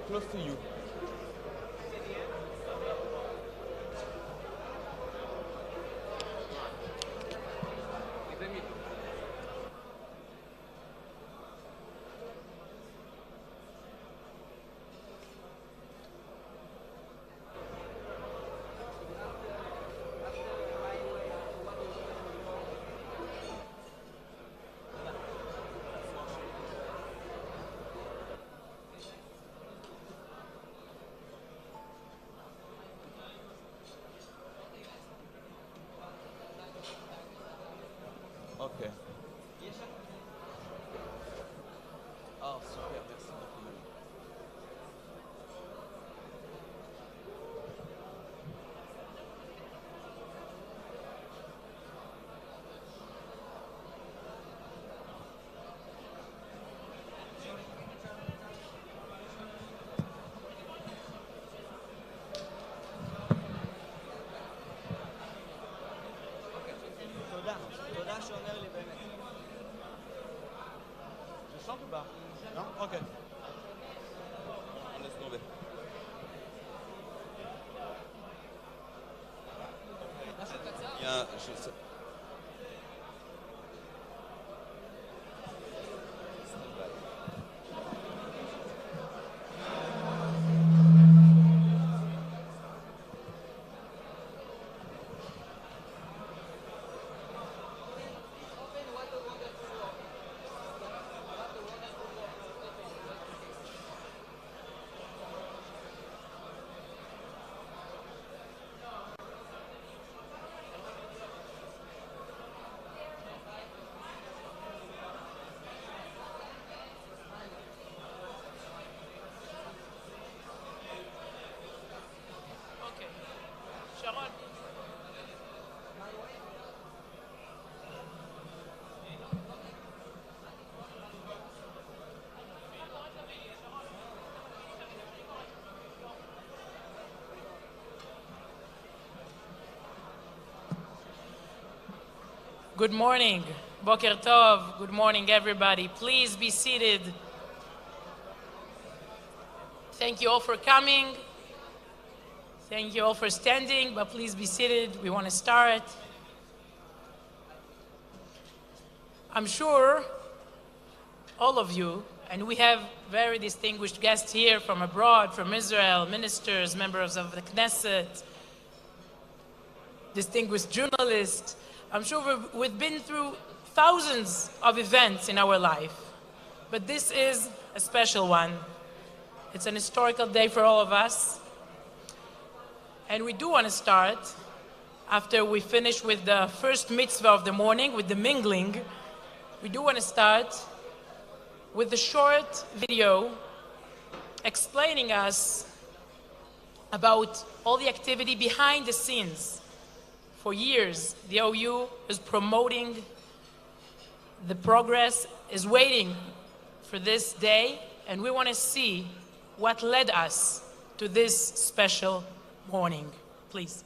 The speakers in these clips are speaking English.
Close to you. Ok. Ah, super, merci beaucoup. תודה שאומר לי באמת. Je chante ou pas? Non? Ok. On laisse tomber. Il y a, je sais. Good morning. Boker Tov. Good morning, everybody. Please be seated. Thank you all for coming. Thank you all for standing, but please be seated. We want to start. I'm sure all of you, and we have very distinguished guests here from abroad, from Israel, ministers, members of the Knesset, distinguished journalists. I'm sure we've been through thousands of events in our life, but this is a special one. It's an historical day for all of us. And we do want to start, after we finish with the first mitzvah of the morning, with the mingling, we do want to start with a short video explaining us about all the activity behind the scenes. For years, the OU is promoting the progress, is waiting for this day, and we want to see what led us to this special morning. Please.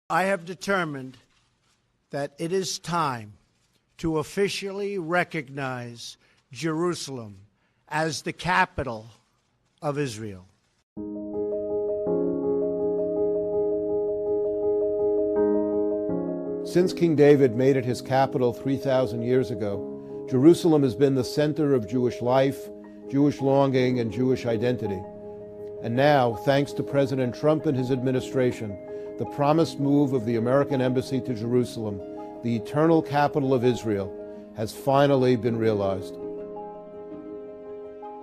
I have determined that it is time to officially recognize Jerusalem as the capital of Israel. Since King David made it his capital 3,000 years ago, Jerusalem has been the center of Jewish life Jewish longing, and Jewish identity. And now, thanks to President Trump and his administration, the promised move of the American Embassy to Jerusalem, the eternal capital of Israel, has finally been realized.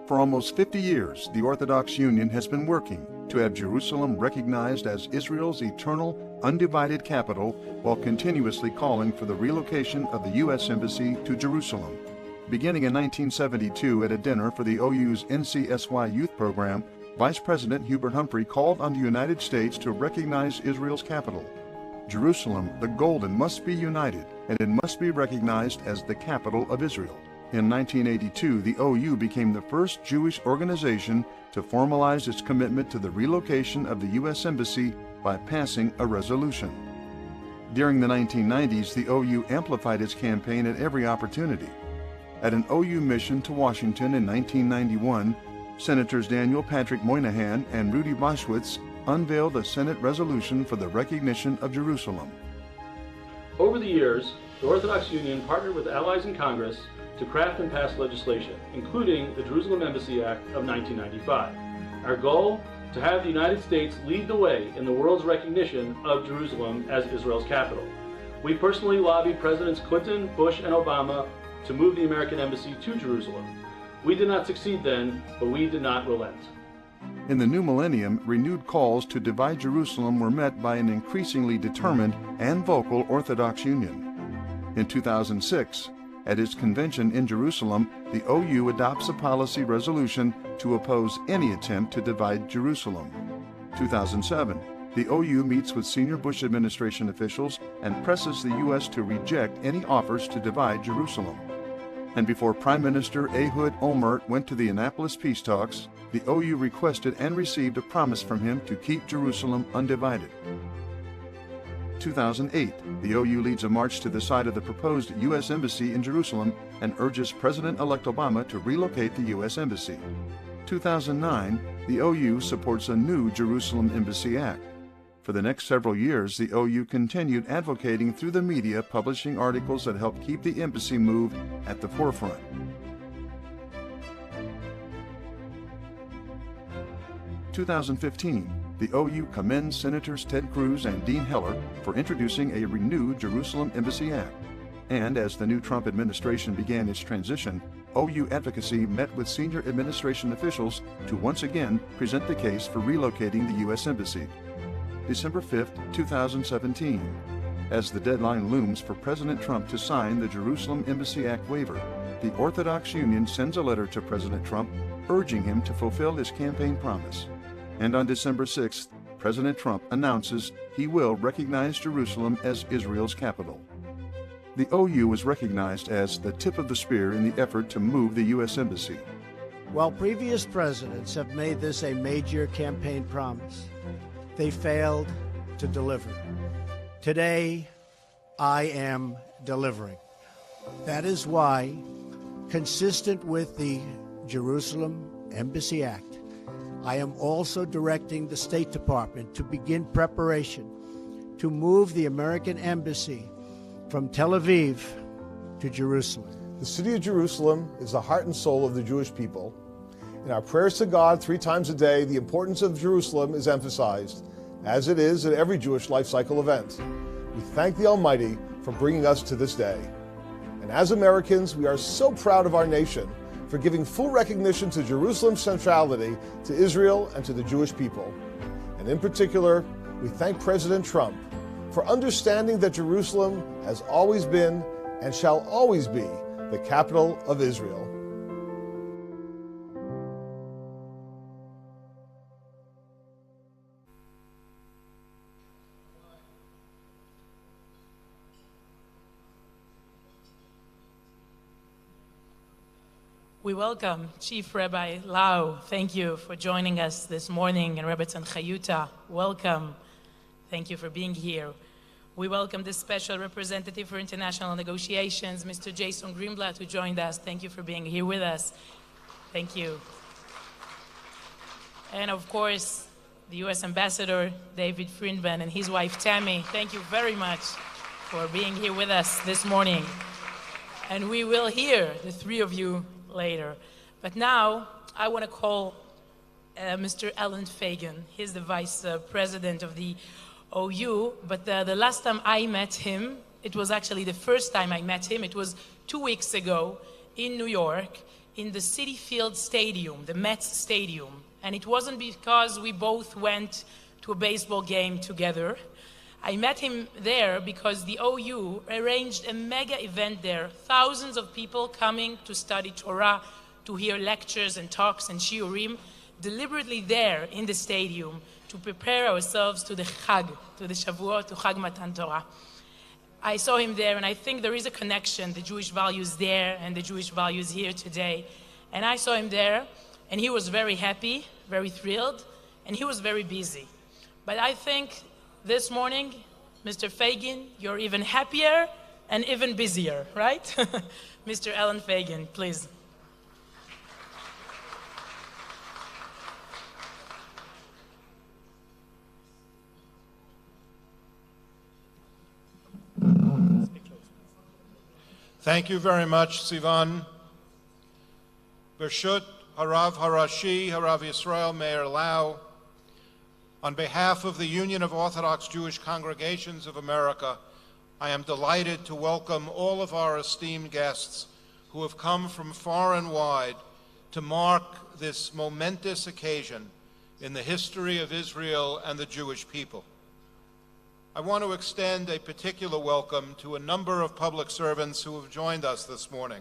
For almost 50 years, the Orthodox Union has been working to have Jerusalem recognized as Israel's eternal, undivided capital, while continuously calling for the relocation of the U.S. Embassy to Jerusalem. Beginning in 1972 at a dinner for the OU's NCSY youth program, Vice President Hubert Humphrey called on the United States to recognize Israel's capital. Jerusalem, the Golden, must be united, and it must be recognized as the capital of Israel. In 1982, the OU became the first Jewish organization to formalize its commitment to the relocation of the U.S. Embassy by passing a resolution. During the 1990s, the OU amplified its campaign at every opportunity. At an OU mission to Washington in 1991, Senators Daniel Patrick Moynihan and Rudy Boschwitz unveiled a Senate resolution for the recognition of Jerusalem. Over the years, the Orthodox Union partnered with allies in Congress to craft and pass legislation, including the Jerusalem Embassy Act of 1995. Our goal? To have the United States lead the way in the world's recognition of Jerusalem as Israel's capital. We personally lobbied Presidents Clinton, Bush, and Obama to move the American Embassy to Jerusalem. We did not succeed then, but we did not relent. In the new millennium, renewed calls to divide Jerusalem were met by an increasingly determined and vocal Orthodox Union. In 2006, at its convention in Jerusalem, the OU adopts a policy resolution to oppose any attempt to divide Jerusalem. 2007, the OU meets with senior Bush administration officials and presses the U.S. to reject any offers to divide Jerusalem. And before Prime Minister Ehud Olmert went to the Annapolis peace talks, the OU requested and received a promise from him to keep Jerusalem undivided. 2008, the OU leads a march to the site of the proposed U.S. Embassy in Jerusalem and urges President-elect Obama to relocate the U.S. Embassy. 2009, the OU supports a new Jerusalem Embassy Act. For the next several years, the OU continued advocating through the media, publishing articles that help keep the embassy move at the forefront. 2015, the OU commends Senators Ted Cruz and Dean Heller for introducing a renewed Jerusalem Embassy Act. And as the new Trump administration began its transition, OU advocacy met with senior administration officials to once again present the case for relocating the U.S. Embassy. December 5, 2017. As the deadline looms for President Trump to sign the Jerusalem Embassy Act waiver, the Orthodox Union sends a letter to President Trump urging him to fulfill his campaign promise. And on December 6th, President Trump announces he will recognize Jerusalem as Israel's capital. The OU was recognized as the tip of the spear in the effort to move the U.S. Embassy. While previous presidents have made this a major campaign promise, they failed to deliver. Today, I am delivering. That is why, consistent with the Jerusalem Embassy Act, I am also directing the State Department to begin preparation to move the American Embassy from Tel Aviv to Jerusalem. The city of Jerusalem is the heart and soul of the Jewish people. In our prayers to God 3 times a day, the importance of Jerusalem is emphasized, as it is at every Jewish life cycle event. We thank the Almighty for bringing us to this day. And as Americans, we are so proud of our nation for giving full recognition to Jerusalem's centrality to Israel and to the Jewish people. And in particular, we thank President Trump for understanding that Jerusalem has always been and shall always be the capital of Israel. We welcome Chief Rabbi Lau. Thank you for joining us this morning. And Rabbi Tzan Chayuta, welcome. Thank you for being here. We welcome the Special Representative for International Negotiations, Mr. Jason Greenblatt, who joined us. Thank you for being here with us. Thank you. And of course, the U.S. Ambassador, David Friedman, and his wife, Tammy. Thank you very much for being here with us this morning. And we will hear the 3 of you later. But now I want to call Mr. Alan Fagan. He's the vice president of the OU, but the last time I met him, it was actually the first time I met him. It was 2 weeks ago in New York in the Citi Field Stadium, the Mets Stadium. And it wasn't because we both went to a baseball game together. I met him there because the OU arranged a mega event there. Thousands of people coming to study Torah, to hear lectures and talks and shiurim, deliberately there in the stadium to prepare ourselves to the Chag, to the Shavuot, to Chag Matan Torah. I saw him there, and I think there is a connection, the Jewish values there and the Jewish values here today. And I saw him there, and he was very happy, very thrilled, and he was very busy. But I think this morning, Mr. Fagan, you're even happier and even busier, right? Mr. Alan Fagan, please. Thank you very much, Sivan. Bershut Harav Harashi, Harav Yisrael Meir Lau, on behalf of the Union of Orthodox Jewish Congregations of America, I am delighted to welcome all of our esteemed guests who have come from far and wide to mark this momentous occasion in the history of Israel and the Jewish people. I want to extend a particular welcome to a number of public servants who have joined us this morning.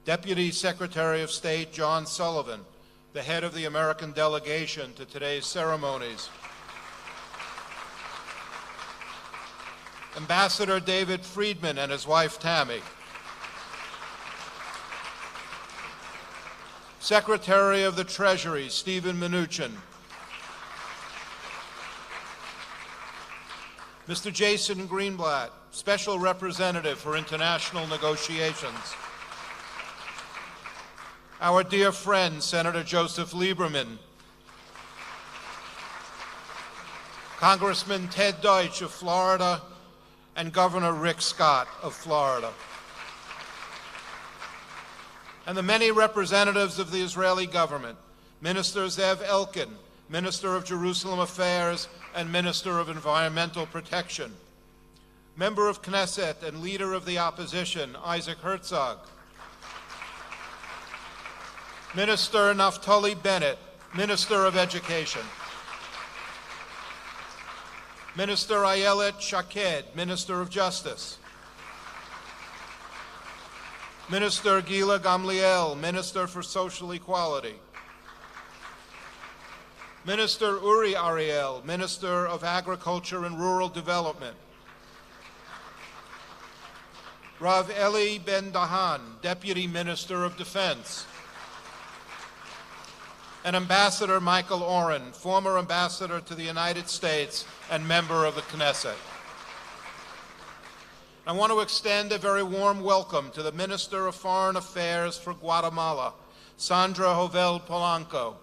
Deputy Secretary of State John Sullivan, the head of the American delegation to today's ceremonies. Ambassador David Friedman and his wife Tammy. Secretary of the Treasury Stephen Mnuchin. Mr. Jason Greenblatt, Special Representative for International Negotiations. Our dear friend, Senator Joseph Lieberman. Congressman Ted Deutsch of Florida, and Governor Rick Scott of Florida. And the many representatives of the Israeli government, Minister Zev Elkin, Minister of Jerusalem Affairs and Minister of Environmental Protection. Member of Knesset and Leader of the Opposition, Isaac Herzog. Minister Naftali Bennett, Minister of Education. Minister Ayelet Shaked, Minister of Justice. Minister Gila Gamliel, Minister for Social Equality. Minister Uri Ariel, Minister of Agriculture and Rural Development. Rav Eli Ben-Dahan, Deputy Minister of Defense. And Ambassador Michael Oren, former ambassador to the United States and member of the Knesset. I want to extend a very warm welcome to the Minister of Foreign Affairs for Guatemala, Sandra Jovel Polanco.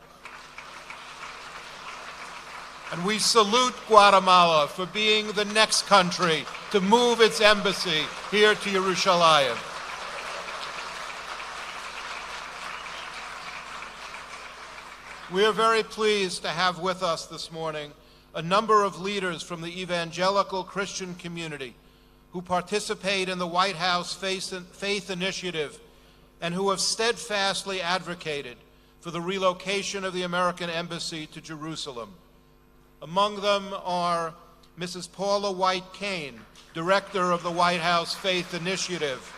And we salute Guatemala for being the next country to move its embassy here to Yerushalayim. We are very pleased to have with us this morning a number of leaders from the evangelical Christian community who participate in the White House Faith Initiative and who have steadfastly advocated for the relocation of the American Embassy to Jerusalem. Among them are Mrs. Paula White Kane, Director of the White House Faith Initiative,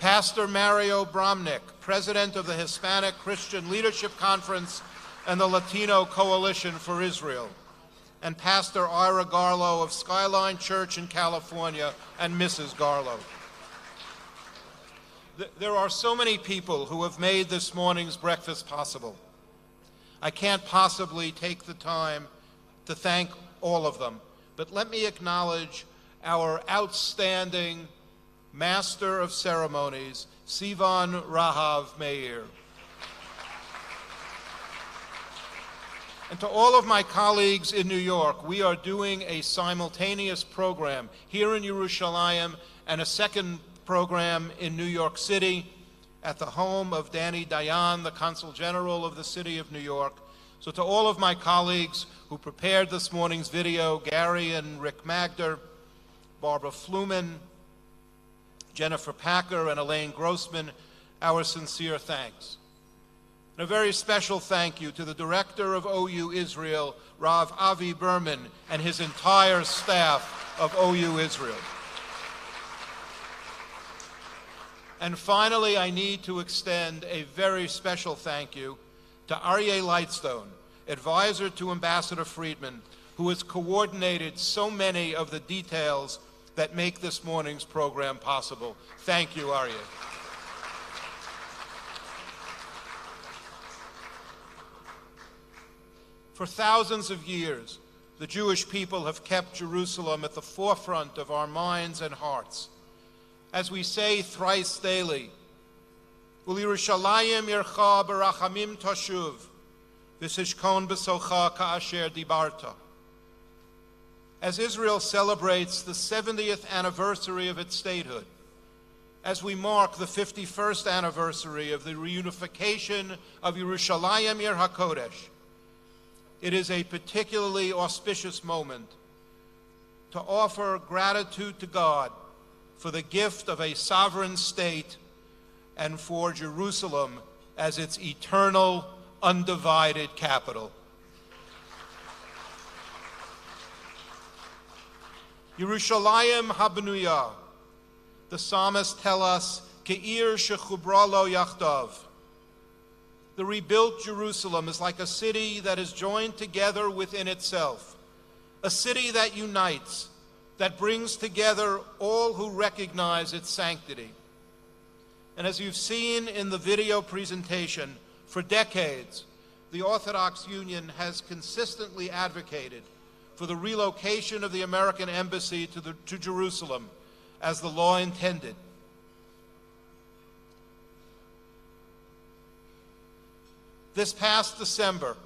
Pastor Mario Bramnick, President of the Hispanic Christian Leadership Conference and the Latino Coalition for Israel, and Pastor Ira Garlow of Skyline Church in California, and Mrs. Garlow. There are so many people who have made this morning's breakfast possible. I can't possibly take the time to thank all of them, but let me acknowledge our outstanding Master of Ceremonies, Sivan Rahav Meir. And to all of my colleagues in New York, we are doing a simultaneous program here in Yerushalayim and a second program in New York City. at the home of Danny Dayan, the Consul General of the City of New York. So to all of my colleagues who prepared this morning's video, Gary and Rick Magder, Barbara Fluman, Jennifer Packer, and Elaine Grossman, our sincere thanks. And a very special thank you to the director of OU Israel, Rav Avi Berman, and his entire staff of OU Israel. And finally, I need to extend a very special thank you to Aryeh Lightstone, advisor to Ambassador Friedman, who has coordinated so many of the details that make this morning's program possible. Thank you, Aryeh. For thousands of years, the Jewish people have kept Jerusalem at the forefront of our minds and hearts. As we say thrice daily, U'lYerushalayim yircha berachamim tashuv, v'tishkon b'socha ka'asher dibarta. As Israel celebrates the 70th anniversary of its statehood, as we mark the 51st anniversary of the reunification of Yerushalayim Yer HaKodesh, it is a particularly auspicious moment to offer gratitude to God for the gift of a sovereign state and for Jerusalem as its eternal, undivided capital. Yerushalayim habenuya, the psalmists tell us, Ke'ir shechubra lo yachdav. The rebuilt Jerusalem is like a city that is joined together within itself, a city that unites, that brings together all who recognize its sanctity. And as you've seen in the video presentation, for decades, the Orthodox Union has consistently advocated for the relocation of the American Embassy to Jerusalem as the law intended. This past December,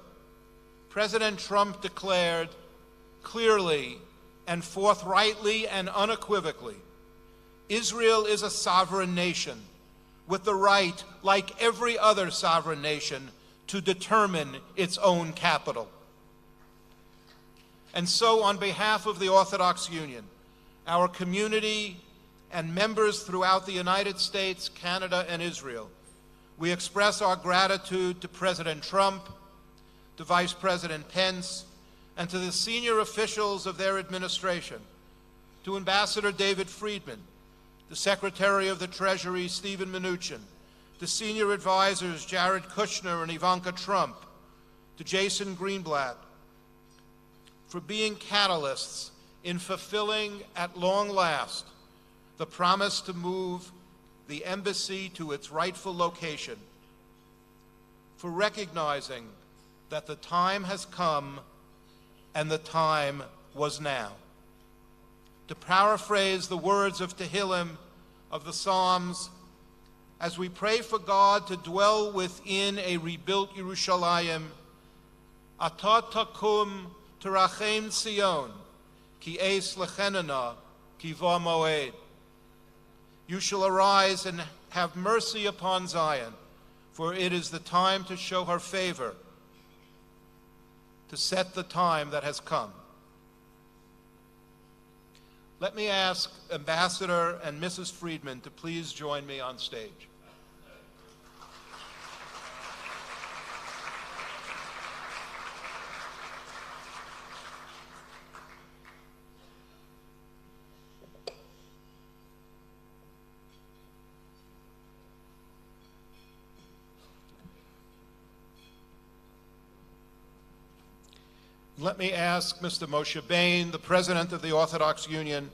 President Trump declared clearly and forthrightly and unequivocally, Israel is a sovereign nation with the right, like every other sovereign nation, to determine its own capital. And so, on behalf of the Orthodox Union, our community, and members throughout the United States, Canada, and Israel, we express our gratitude to President Trump, to Vice President Pence, and to the senior officials of their administration, to Ambassador David Friedman, the Secretary of the Treasury, Stephen Mnuchin, to senior advisors Jared Kushner and Ivanka Trump, to Jason Greenblatt, for being catalysts in fulfilling, at long last, the promise to move the embassy to its rightful location, for recognizing that the time has come and the time was now. To paraphrase the words of Tehillim, of the Psalms, as we pray for God to dwell within a rebuilt Yerushalayim, Ata takum terachem Sion, ki eis lechenana, ki va moed. You shall arise and have mercy upon Zion, for it is the time to show her favor, to set the time that has come. Let me ask Ambassador and Mrs. Friedman to please join me on stage. Let me ask Mr. Moshe Bain, the President of the Orthodox Union,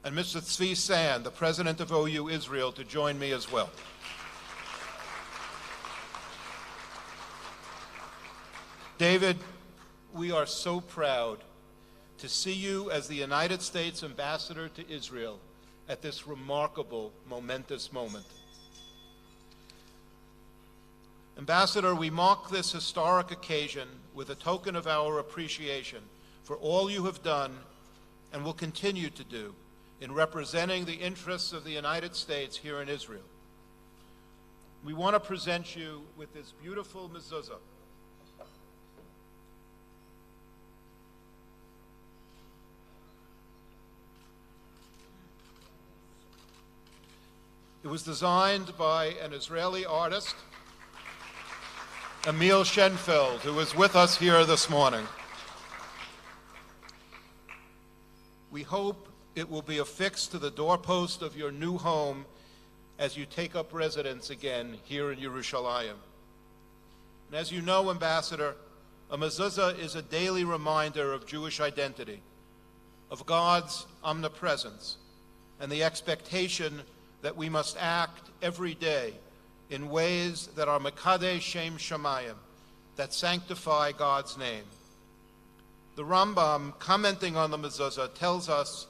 and Mr. Tzvi Sand, the President of OU Israel, to join me as well. David, we are so proud to see you as the United States Ambassador to Israel at this remarkable, momentous moment. Ambassador, we mark this historic occasion with a token of our appreciation for all you have done and will continue to do in representing the interests of the United States here in Israel. we want to present you with this beautiful mezuzah. It was designed by an Israeli artist, Emil Schenfeld, who is with us here this morning. We hope it will be affixed to the doorpost of your new home as you take up residence again here in Yerushalayim. And as you know, Ambassador, a mezuzah is a daily reminder of Jewish identity, of God's omnipresence, and the expectation that we must act every day in ways that are Mekadeh Shem Shamayim, that sanctify God's name. The Rambam, commenting on the mezuzah, tells us,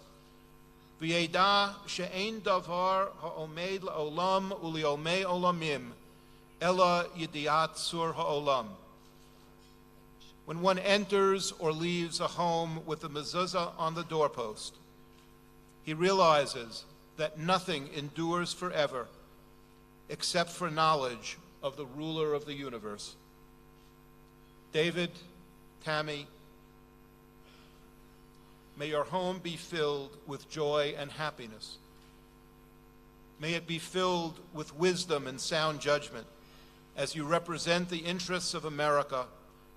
V'yeda she'ein davar ha'omed la'olam u'li'omei olamim, ela yediat sur ha'olam. When one enters or leaves a home with a mezuzah on the doorpost, he realizes that nothing endures forever except for knowledge of the ruler of the universe. David, Tammy, may your home be filled with joy and happiness. May it be filled with wisdom and sound judgment as you represent the interests of America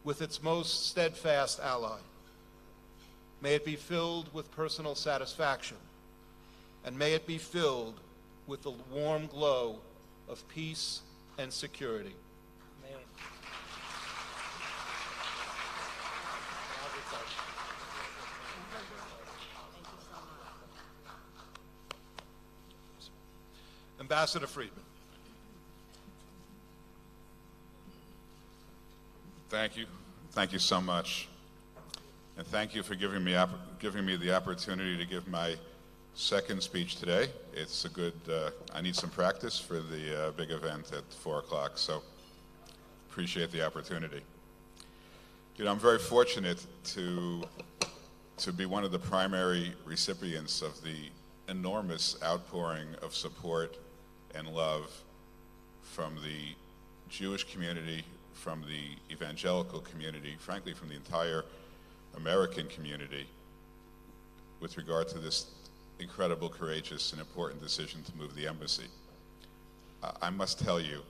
with its most steadfast ally. May it be filled with personal satisfaction, and may it be filled with the warm glow of peace and security. Amen. Ambassador Friedman. Thank you. Thank you so much. And thank you for giving me the opportunity to give my second speech today. It's a good, I need some practice for the big event at 4 o'clock, so appreciate the opportunity. You know, I'm very fortunate to be one of the primary recipients of the enormous outpouring of support and love from the Jewish community, from the evangelical community, frankly from the entire American community with regard to this incredible, courageous, and important decision to move the embassy. I must tell you,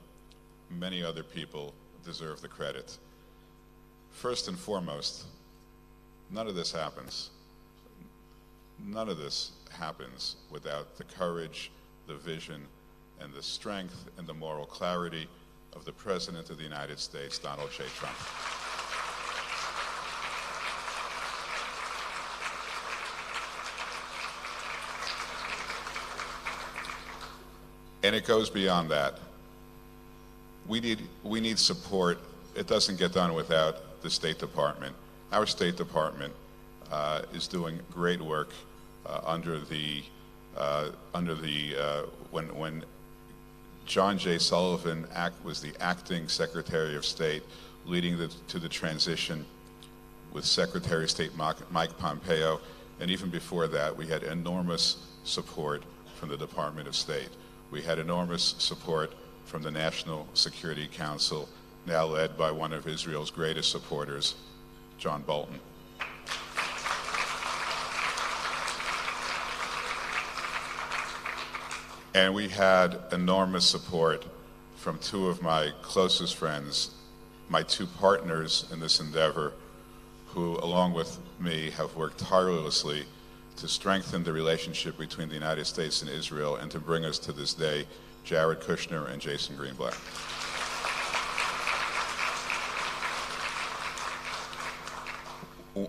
many other people deserve the credit. First and foremost, none of this happens. None of this happens without the courage, the vision, and the strength and the moral clarity of the President of the United States, Donald J. Trump. And it goes beyond that. We need support. It doesn't get done without the State Department. Our State Department is doing great work when John J. Sullivan was the acting Secretary of State, leading to the transition with Secretary of State Mike Pompeo, and even before that, we had enormous support from the Department of State. We had enormous support from the National Security Council, now led by one of Israel's greatest supporters, John Bolton. And we had enormous support from two of my closest friends, my two partners in this endeavor, who, along with me, have worked tirelessly to strengthen the relationship between the United States and Israel and to bring us to this day, Jared Kushner and Jason Greenblatt.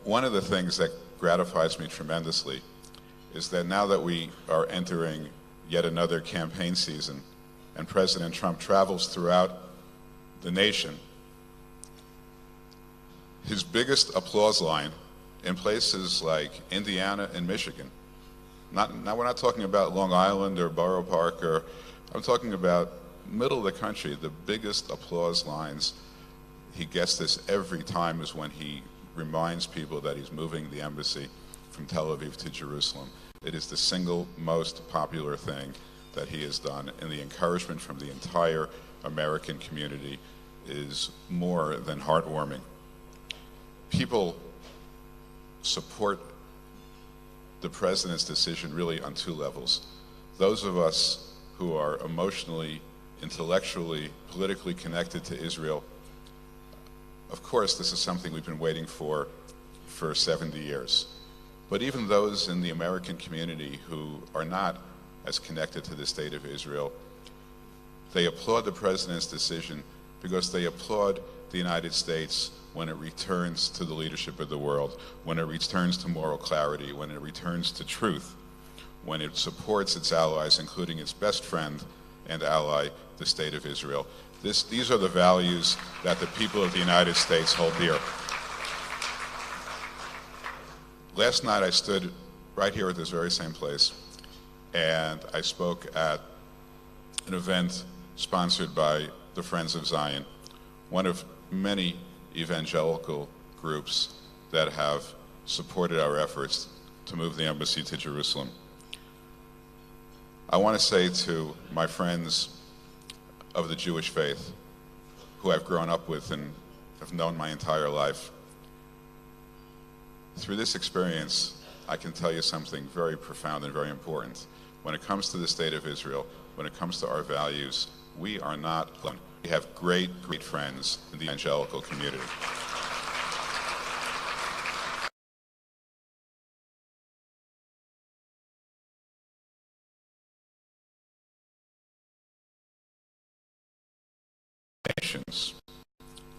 One of the things that gratifies me tremendously is that now that we are entering yet another campaign season and President Trump travels throughout the nation, his biggest applause line in places like Indiana and Michigan. Now we're not talking about Long Island or Borough Park, I'm talking about middle of the country. The biggest applause lines, he gets this every time, is when he reminds people that he's moving the embassy from Tel Aviv to Jerusalem. It is the single most popular thing that he has done, and the encouragement from the entire American community is more than heartwarming. People support the president's decision really on two levels. Those of us who are emotionally, intellectually, politically connected to Israel, of course, this is something we've been waiting for 70 years. But even those in the American community who are not as connected to the state of Israel, they applaud the president's decision because they applaud the United States when it returns to the leadership of the world, when it returns to moral clarity, when it returns to truth, when it supports its allies, including its best friend and ally, the state of Israel. These are the values that the people of the United States hold dear. Last night I stood right here at this very same place, and I spoke at an event sponsored by the Friends of Zion, one of many evangelical groups that have supported our efforts to move the embassy to Jerusalem. I want to say to my friends of the Jewish faith, who I've grown up with and have known my entire life, through this experience, I can tell you something very profound and very important. When it comes to the state of Israel, when it comes to our values, we are not alone. We have great, great friends in the evangelical community. Nations.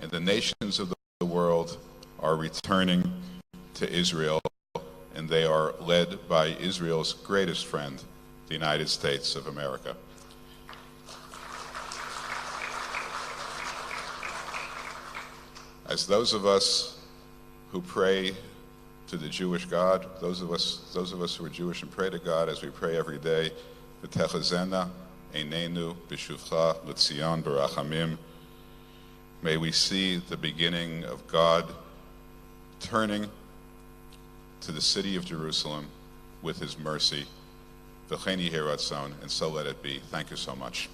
And the nations of the world are returning to Israel, and they are led by Israel's greatest friend, the United States of America. As those of us who pray to the Jewish God, those of us who are Jewish and pray to God, as we pray every day, V'techazena einenu b'shuvcha l'tzion b'rachamim, may we see the beginning of God turning to the city of Jerusalem with his mercy. V'chein yehi ratzon, and so let it be. Thank you so much.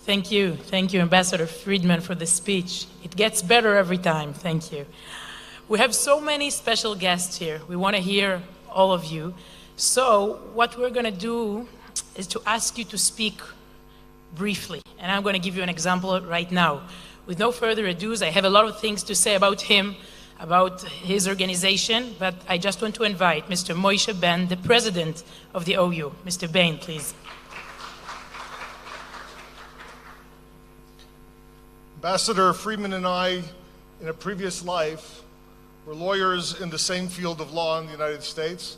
Thank you, Ambassador Friedman, for the speech. It gets better every time. Thank you. We have so many special guests here. We want to hear all of you. So what we're going to do is to ask you to speak briefly. And I'm going to give you an example right now. With no further ado, I have a lot of things to say about him, about his organization, but I just want to invite Mr. Moshe Ben, the president of the OU. Mr. Bain, please. Ambassador Friedman and I, in a previous life, were lawyers in the same field of law in the United States.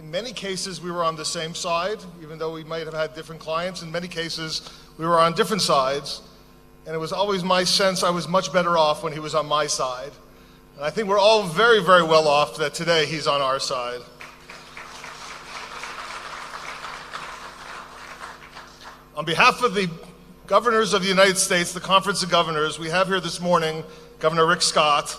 In many cases, we were on the same side, even though we might have had different clients. In many cases, we were on different sides. And it was always my sense I was much better off when he was on my side. And I think we're all very, very well off that today he's on our side. On behalf of the governors of the United States, the Conference of Governors, we have here this morning Governor Rick Scott.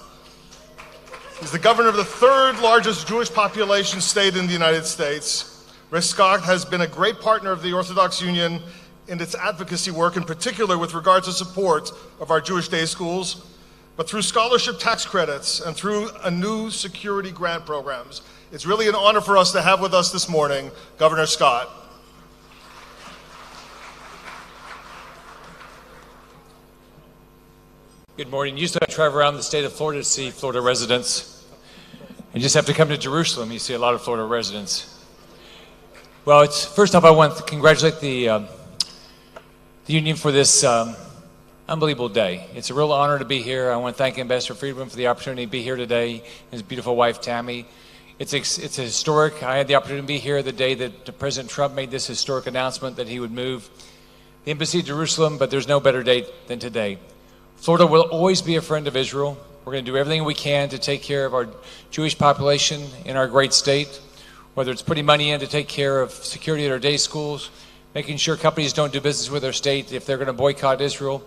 He's the governor of the third largest Jewish population state in the United States. Rick Scott has been a great partner of the Orthodox Union in its advocacy work, in particular with regard to support of our Jewish day schools, but through scholarship tax credits and through a new security grant programs. It's really an honor for us to have with us this morning Governor Scott. Good morning. Usually I travel around the state of Florida to see Florida residents. You just have to come to Jerusalem, you see a lot of Florida residents. Well, first off, I want to congratulate the Union for this unbelievable day. It's a real honor to be here. I want to thank Ambassador Friedman for the opportunity to be here today, his beautiful wife, Tammy. It's historic. I had the opportunity to be here the day that President Trump made this historic announcement that he would move the embassy to Jerusalem, but there's no better date than today. Florida will always be a friend of Israel. We're going to do everything we can to take care of our Jewish population in our great state, whether it's putting money in to take care of security at our day schools, making sure companies don't do business with our state if they're going to boycott Israel,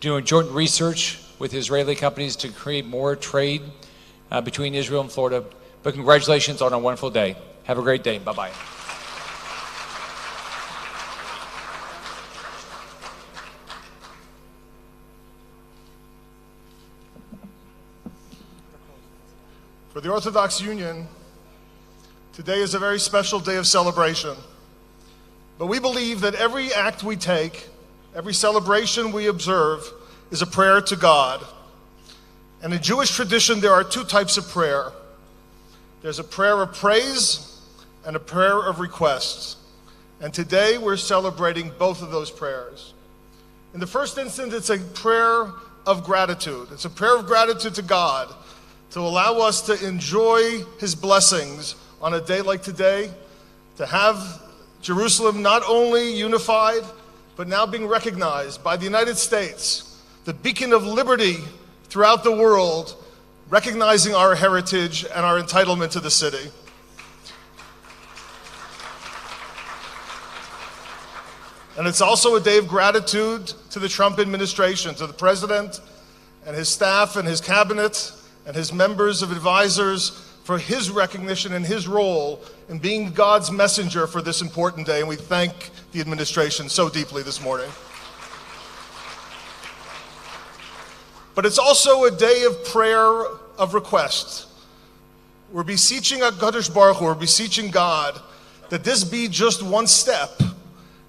doing joint research with Israeli companies to create more trade between Israel and Florida. But congratulations on a wonderful day. Have a great day. Bye-bye. For the Orthodox Union, today is a very special day of celebration. But we believe that every act we take, every celebration we observe, is a prayer to God. And in Jewish tradition, there are two types of prayer. There's a prayer of praise and a prayer of request. And today we're celebrating both of those prayers. In the first instance, it's a prayer of gratitude. It's a prayer of gratitude to God to allow us to enjoy his blessings on a day like today, to have Jerusalem not only unified, but now being recognized by the United States, the beacon of liberty throughout the world, recognizing our heritage and our entitlement to the city. And it's also a day of gratitude to the Trump administration, to the president and his staff and his cabinet and his members of advisors for his recognition and his role in being God's messenger for this important day. And we thank the administration so deeply this morning. But it's also a day of prayer of request. We're beseeching HaKadosh Baruch Hu, we're beseeching God that this be just one step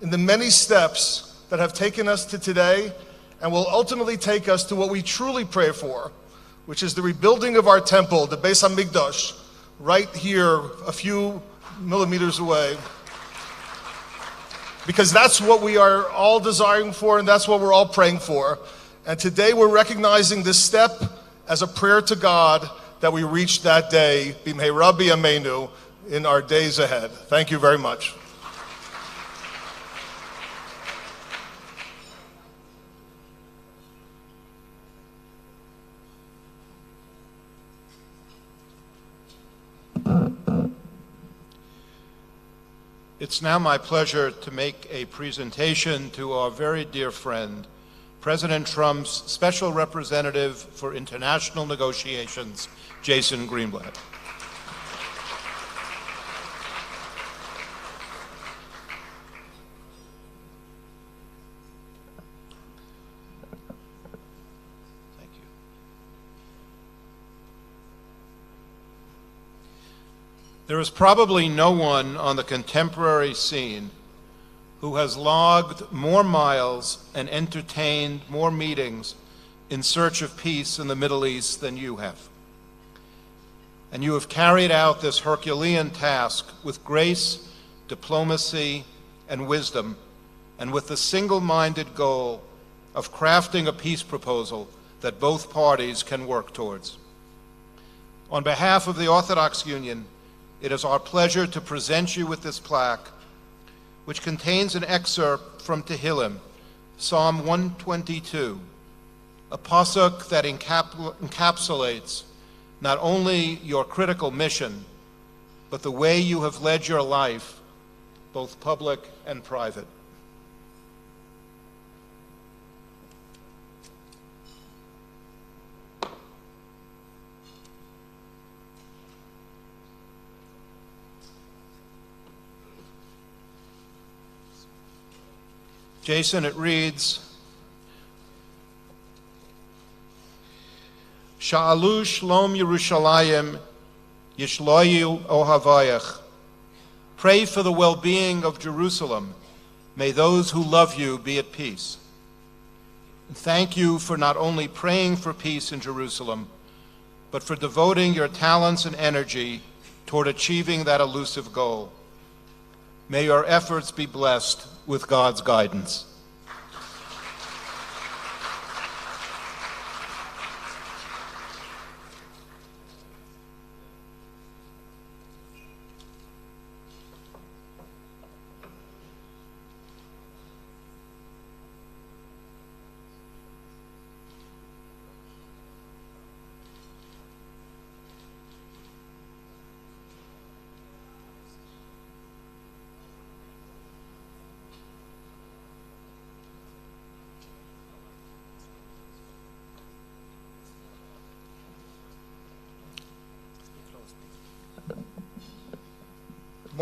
in the many steps that have taken us to today and will ultimately take us to what we truly pray for, which is the rebuilding of our temple, the Beis HaMikdash, right here a few millimeters away. Because that's what we are all desiring for and that's what we're all praying for. And today we're recognizing this step as a prayer to God that we reach that day, B'mheira b'yameinu, in our days ahead. Thank you very much. It's now my pleasure to make a presentation to our very dear friend, President Trump's Special Representative for International Negotiations, Jason Greenblatt. Thank you. There is probably no one on the contemporary scene who has logged more miles and entertained more meetings in search of peace in the Middle East than you have. And you have carried out this Herculean task with grace, diplomacy, and wisdom, and with the single-minded goal of crafting a peace proposal that both parties can work towards. On behalf of the Orthodox Union, it is our pleasure to present you with this plaque, which contains an excerpt from Tehillim, Psalm 122, a pasuk that encapsulates not only your critical mission, but the way you have led your life, both public and private. Jason, it reads, Sha'alu shlom Yerushalayim yishloyu ohavayach. Pray for the well-being of Jerusalem. May those who love you be at peace. And thank you for not only praying for peace in Jerusalem, but for devoting your talents and energy toward achieving that elusive goal. May your efforts be blessed with God's guidance.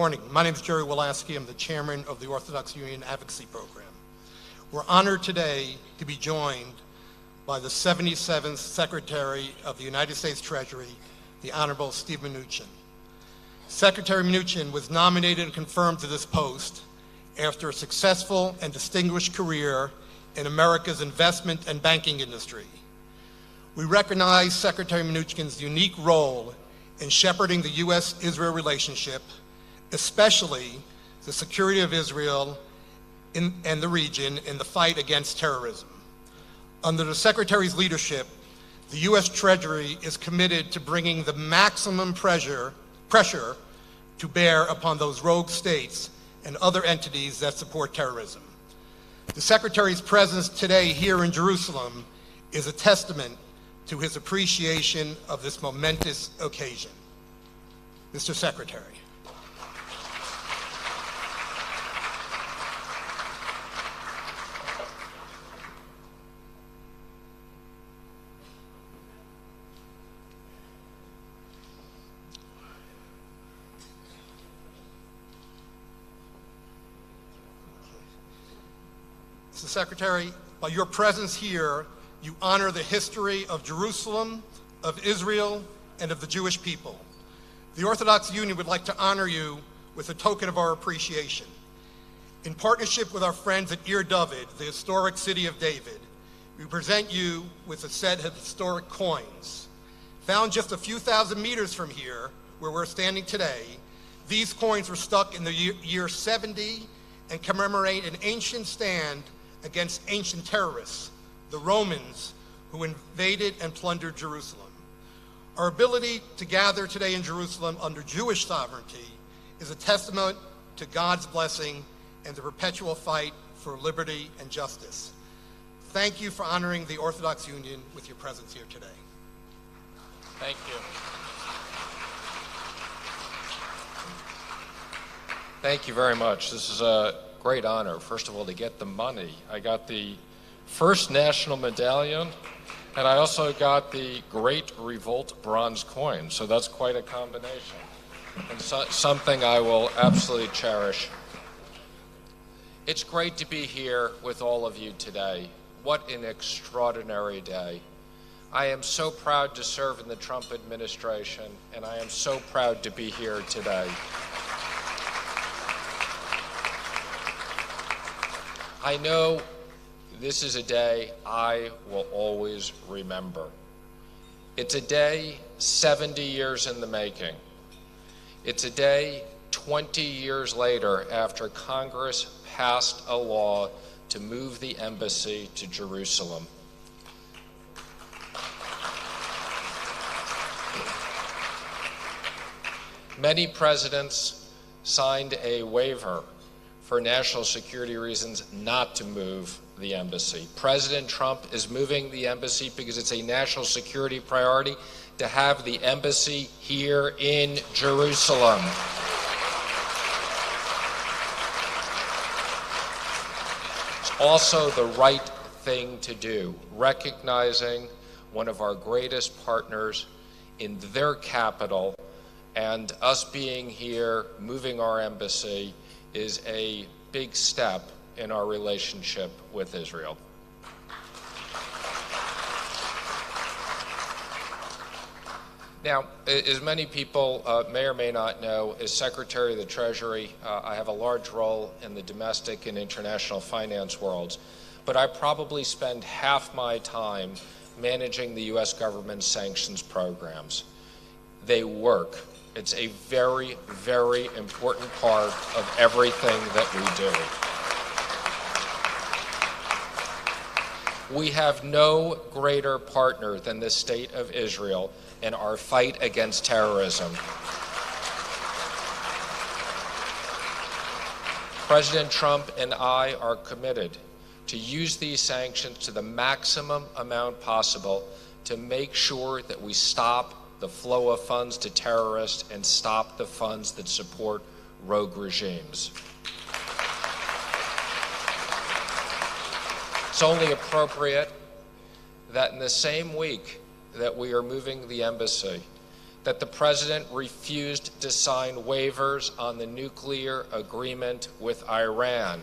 morning. My name is Jerry Wolaski. I'm the chairman of the Orthodox Union Advocacy Program. We're honored today to be joined by the 77th Secretary of the United States Treasury, the Honorable Steve Mnuchin. Secretary Mnuchin was nominated and confirmed to this post after a successful and distinguished career in America's investment and banking industry. We recognize Secretary Mnuchin's unique role in shepherding the U.S.-Israel relationship, especially the security of Israel and the region in the fight against terrorism. Under the Secretary's leadership, the U.S. Treasury is committed to bringing the maximum pressure to bear upon those rogue states and other entities that support terrorism. The Secretary's presence today here in Jerusalem is a testament to his appreciation of this momentous occasion. Mr. Secretary. Mr. Secretary, by your presence here, you honor the history of Jerusalem, of Israel, and of the Jewish people. The Orthodox Union would like to honor you with a token of our appreciation. In partnership with our friends at Ir David, the historic city of David, we present you with a set of historic coins. Found just a few thousand meters from here, where we're standing today, these coins were stuck in the year 70 and commemorate an ancient stand against ancient terrorists, the Romans, who invaded and plundered Jerusalem. Our ability to gather today in Jerusalem under Jewish sovereignty is a testament to God's blessing and the perpetual fight for liberty and justice. Thank you for honoring the Orthodox Union with your presence here today. Thank you. Thank you very much. This is a great honor, first of all, to get the money. I got the first national medallion, and I also got the Great Revolt bronze coin, so that's quite a combination, and something I will absolutely cherish. It's great to be here with all of you today. What an extraordinary day. I am so proud to serve in the Trump administration, and I am so proud to be here today. I know this is a day I will always remember. It's a day 70 years in the making. It's a day 20 years later after Congress passed a law to move the embassy to Jerusalem. Many presidents signed a waiver for national security reasons not to move the embassy. President Trump is moving the embassy because it's a national security priority to have the embassy here in Jerusalem. It's also the right thing to do, recognizing one of our greatest partners in their capital, and us being here, moving our embassy, is a big step in our relationship with Israel. Now, as many people may or may not know, as Secretary of the Treasury, I have a large role in the domestic and international finance worlds, but I probably spend half my time managing the U.S. government's sanctions programs. They work. It's a very, very important part of everything that we do. We have no greater partner than the State of Israel in our fight against terrorism. President Trump and I are committed to use these sanctions to the maximum amount possible to make sure that we stop the flow of funds to terrorists and stop the funds that support rogue regimes. It's only appropriate that in the same week that we are moving the embassy, that the president refused to sign waivers on the nuclear agreement with Iran.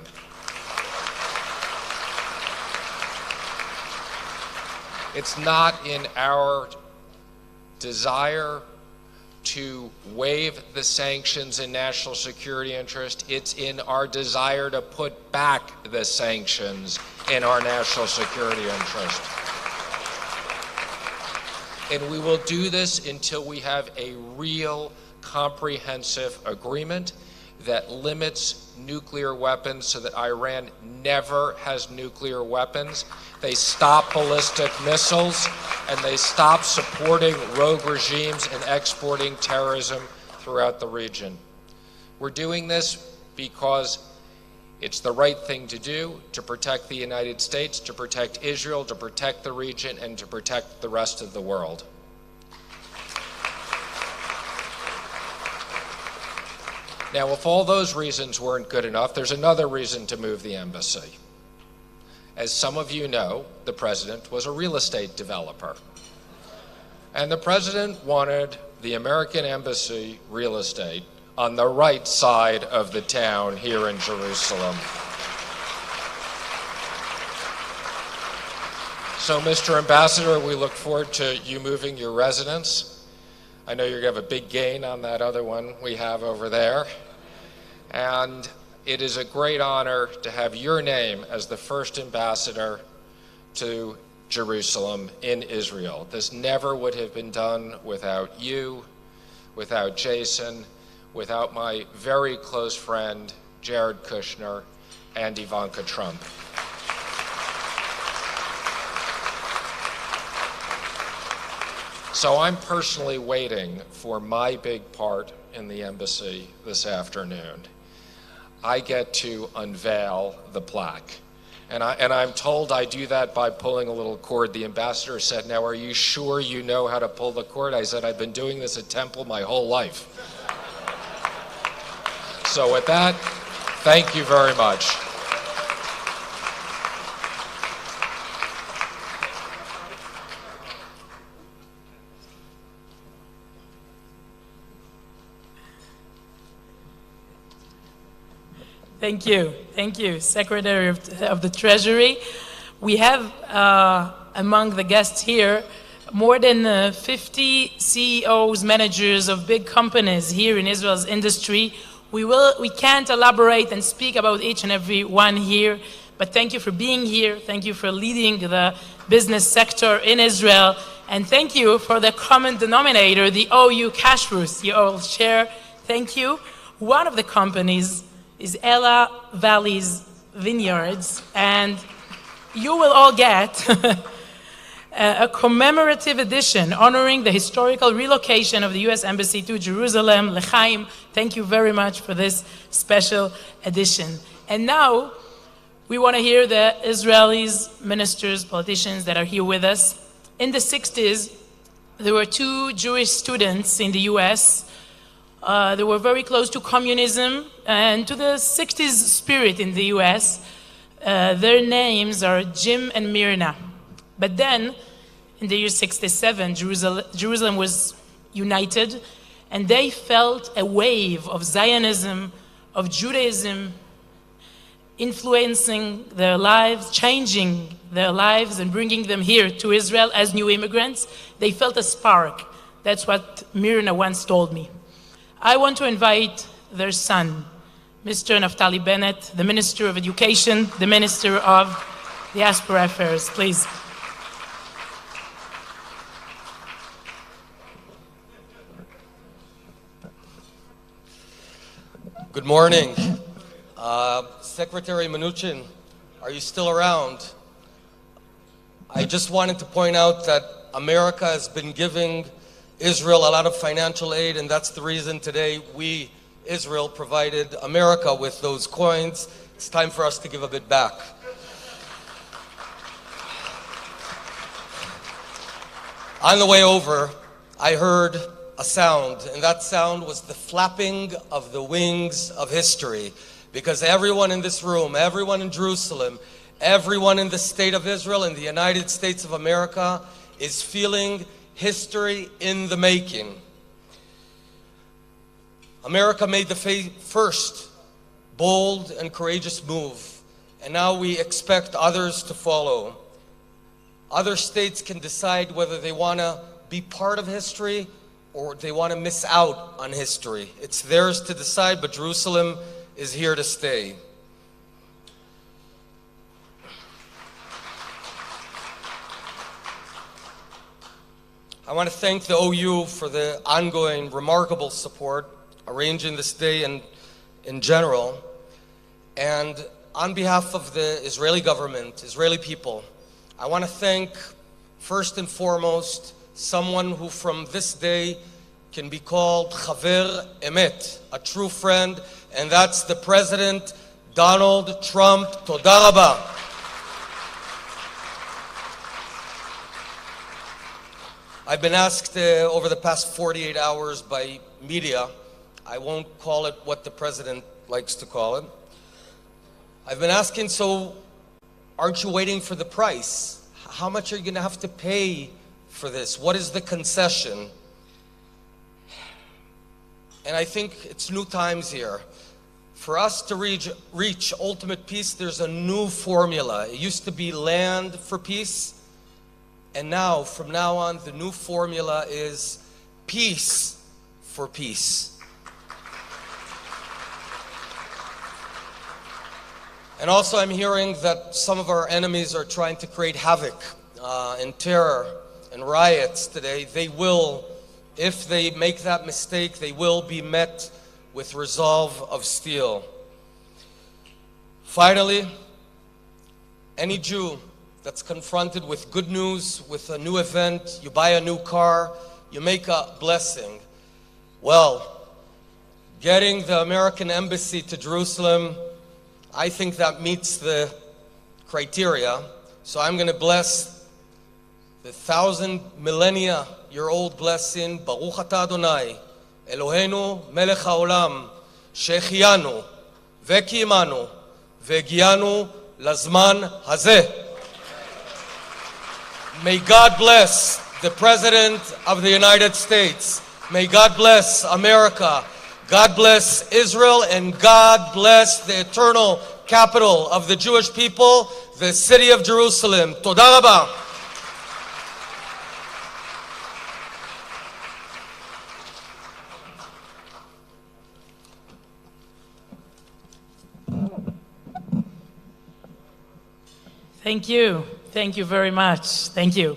It's not in our desire to waive the sanctions in national security interest. It's in our desire to put back the sanctions in our national security interest. And we will do this until we have a real comprehensive agreement that limits nuclear weapons so that Iran never has nuclear weapons. They stop ballistic missiles, and they stop supporting rogue regimes and exporting terrorism throughout the region. We're doing this because it's the right thing to do to protect the United States, to protect Israel, to protect the region, and to protect the rest of the world. Now, if all those reasons weren't good enough, there's another reason to move the embassy. As some of you know, the president was a real estate developer. And the president wanted the American embassy real estate on the right side of the town here in Jerusalem. So, Mr. Ambassador, we look forward to you moving your residence. I know you're going to have a big gain on that other one we have over there. And it is a great honor to have your name as the first ambassador to Jerusalem in Israel. This never would have been done without you, without Jason, without my very close friend, Jared Kushner, and Ivanka Trump. So I'm personally waiting for my big part in the embassy this afternoon. I get to unveil the plaque. And I'm told I do that by pulling a little cord. The ambassador said, "Now, are you sure you know how to pull the cord?" I said, "I've been doing this at Temple my whole life." So with that, thank you very much. Thank you, Secretary of the Treasury. We have among the guests here more than 50 CEOs, managers of big companies here in Israel's industry. We can't elaborate and speak about each and every one here, but thank you for being here. Thank you for leading the business sector in Israel, and thank you for the common denominator, the OU kashrut you all share. Thank you. One of the companies is Ella Valley's Vineyards, and you will all get a commemorative edition honoring the historical relocation of the U.S. Embassy to Jerusalem. L'chaim, thank you very much for this special edition. And now, we want to hear the Israelis, ministers, politicians that are here with us. In the 60s, there were two Jewish students in the U.S. They were very close to communism and to the 60s spirit in the US. Their names are Jim and Myrna. But then, in the year 67, Jerusalem was united, and they felt a wave of Zionism, of Judaism, influencing their lives, changing their lives, and bringing them here to Israel as new immigrants. They felt a spark. That's what Myrna once told me. I want to invite their son, Mr. Naftali Bennett, the Minister of Education, the Minister of Diaspora Affairs, please. Good morning. Secretary Mnuchin, are you still around? I just wanted to point out that America has been giving Israel a lot of financial aid, and that's the reason today we, Israel, provided America with those coins. It's time for us to give a bit back. On the way over, I heard a sound, and that sound was the flapping of the wings of history, because everyone in this room, everyone in Jerusalem, everyone in the state of Israel, in the United States of America, is feeling history in the making. America made the first bold and courageous move, and now we expect others to follow. Other states can decide whether they want to be part of history or they want to miss out on history. It's theirs to decide, but Jerusalem is here to stay. I want to thank the OU for the ongoing remarkable support, arranging this day and in general. And on behalf of the Israeli government, Israeli people, I want to thank, first and foremost, someone who from this day can be called Chaver Emet, a true friend, and that's the President Donald Trump. Toda Rabba. I've been asked over the past 48 hours by media, I won't call it what the President likes to call it. I've been asking, so aren't you waiting for the price? How much are you going to have to pay for this? What is the concession? And I think it's new times here. For us to reach ultimate peace, there's a new formula. It used to be land for peace. And now, from now on, the new formula is peace for peace. And also I'm hearing that some of our enemies are trying to create havoc and terror and riots today. They will, if they make that mistake, they will be met with resolve of steel. Finally, any Jew that's confronted with good news, with a new event, you buy a new car, you make a blessing. Well, getting the American embassy to Jerusalem, I think that meets the criteria. So I'm going to bless the 1,000 millennia-year-old blessing, Baruch atah Adonai, Eloheinu melech haolam, שהחיינו וקיימנו והגיענו לזמן הזה. May God bless the President of the United States. May God bless America. God bless Israel, and God bless the eternal capital of the Jewish people, the city of Jerusalem. Toda Rabba. Thank you. Thank you very much. Thank you.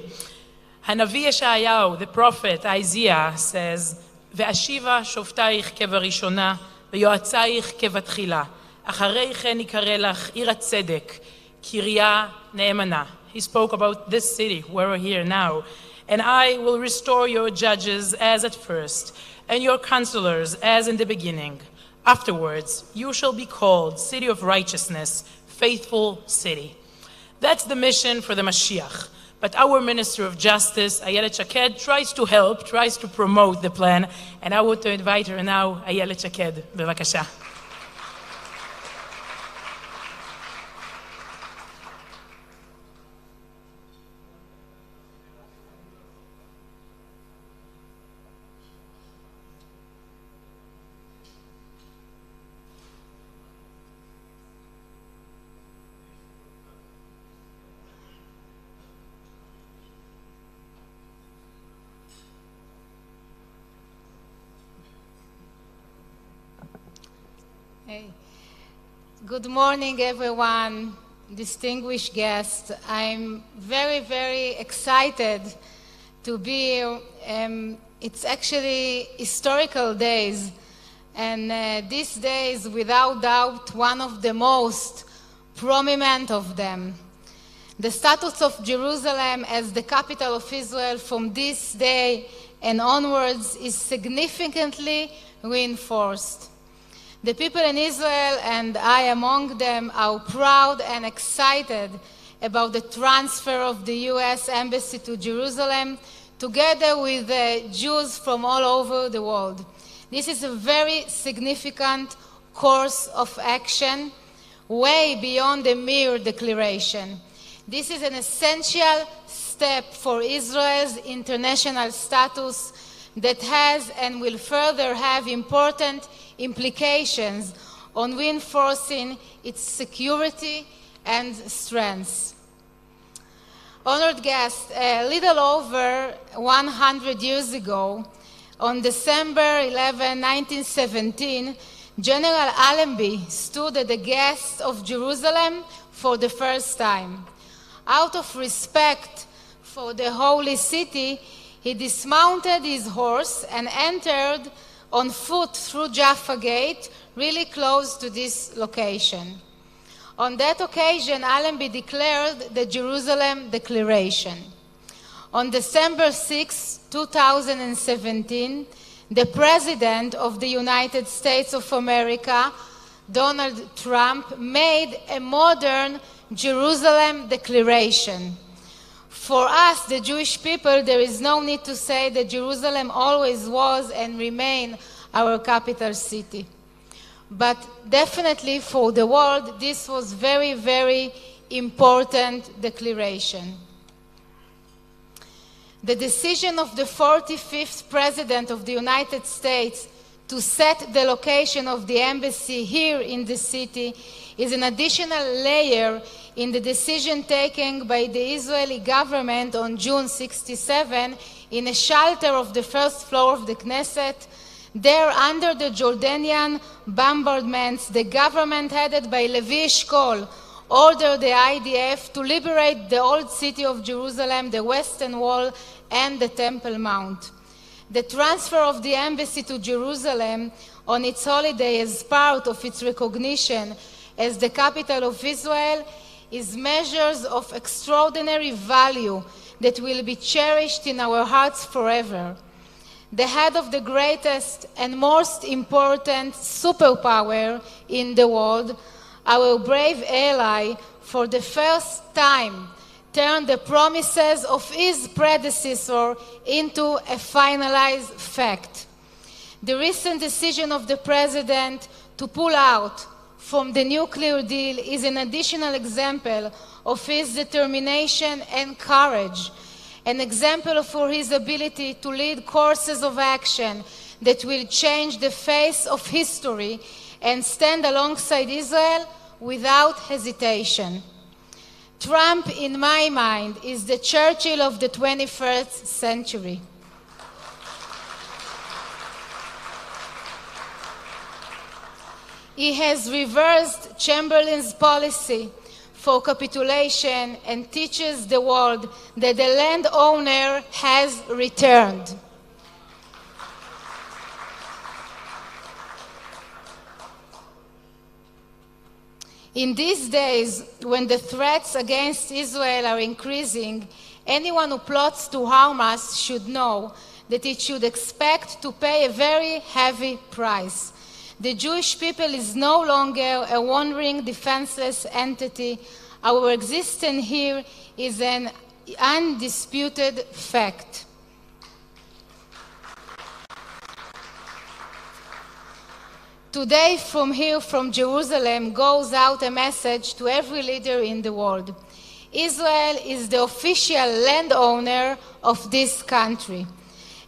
Hanavi Yeshayahu, the prophet Isaiah, says, "Ve'ashiva shoftaich kevarishona, ve'yoatzaich kevatchila. Acharei chen yikare lach ir hatzedek, kirya ne'emana." He spoke about this city where we're here now. "And I will restore your judges as at first, and your counselors as in the beginning. Afterwards, you shall be called City of Righteousness, Faithful City." That's the mission for the Mashiach. But our Minister of Justice, Ayelet Shaked, tries to help, tries to promote the plan. And I want to invite her now, Ayelet Shaked. Bevakasha. Good morning, everyone, distinguished guests. I'm very, very excited to be here. It's actually historical days, and this day is without doubt one of the most prominent of them. The status of Jerusalem as the capital of Israel from this day and onwards is significantly reinforced. The people in Israel, and I among them, are proud and excited about the transfer of the U.S. Embassy to Jerusalem, together with Jews from all over the world. This is a very significant course of action, way beyond the mere declaration. This is an essential step for Israel's international status that has and will further have important implications on reinforcing its security and strength. Honored guests, a little over 100 years ago, on December 11, 1917, General Allenby stood at the gates of Jerusalem for the first time. Out of respect for the holy city, he dismounted his horse and entered on foot through Jaffa Gate, really close to this location. On that occasion, Allenby declared the Jerusalem Declaration. On December 6, 2017, the President of the United States of America, Donald Trump, made a modern Jerusalem Declaration. For us, the Jewish people, there is no need to say that Jerusalem always was and remains our capital city. But definitely for the world, this was very, very important declaration. The decision of the 45th President of the United States to set the location of the embassy here in the city is an additional layer in the decision taken by the Israeli government on June 67 in a shelter of the first floor of the Knesset. There, under the Jordanian bombardments, the government headed by Levi Eshkol ordered the IDF to liberate the old city of Jerusalem, the Western Wall, and the Temple Mount. The transfer of the embassy to Jerusalem on its holiday as part of its recognition as the capital of Israel is measures of extraordinary value that will be cherished in our hearts forever. The head of the greatest and most important superpower in the world, our brave ally, for the first time turned the promises of his predecessor into a finalized fact. The recent decision of the President to pull out from the nuclear deal is an additional example of his determination and courage, an example for his ability to lead courses of action that will change the face of history and stand alongside Israel without hesitation. Trump, in my mind, is the Churchill of the 21st century. He has reversed Chamberlain's policy for capitulation and teaches the world that the landowner has returned. In these days, when the threats against Israel are increasing, anyone who plots to harm us should know that it should expect to pay a very heavy price. The Jewish people is no longer a wandering, defenseless entity. Our existence here is an undisputed fact. Today, from here, from Jerusalem, goes out a message to every leader in the world. Israel is the official landowner of this country.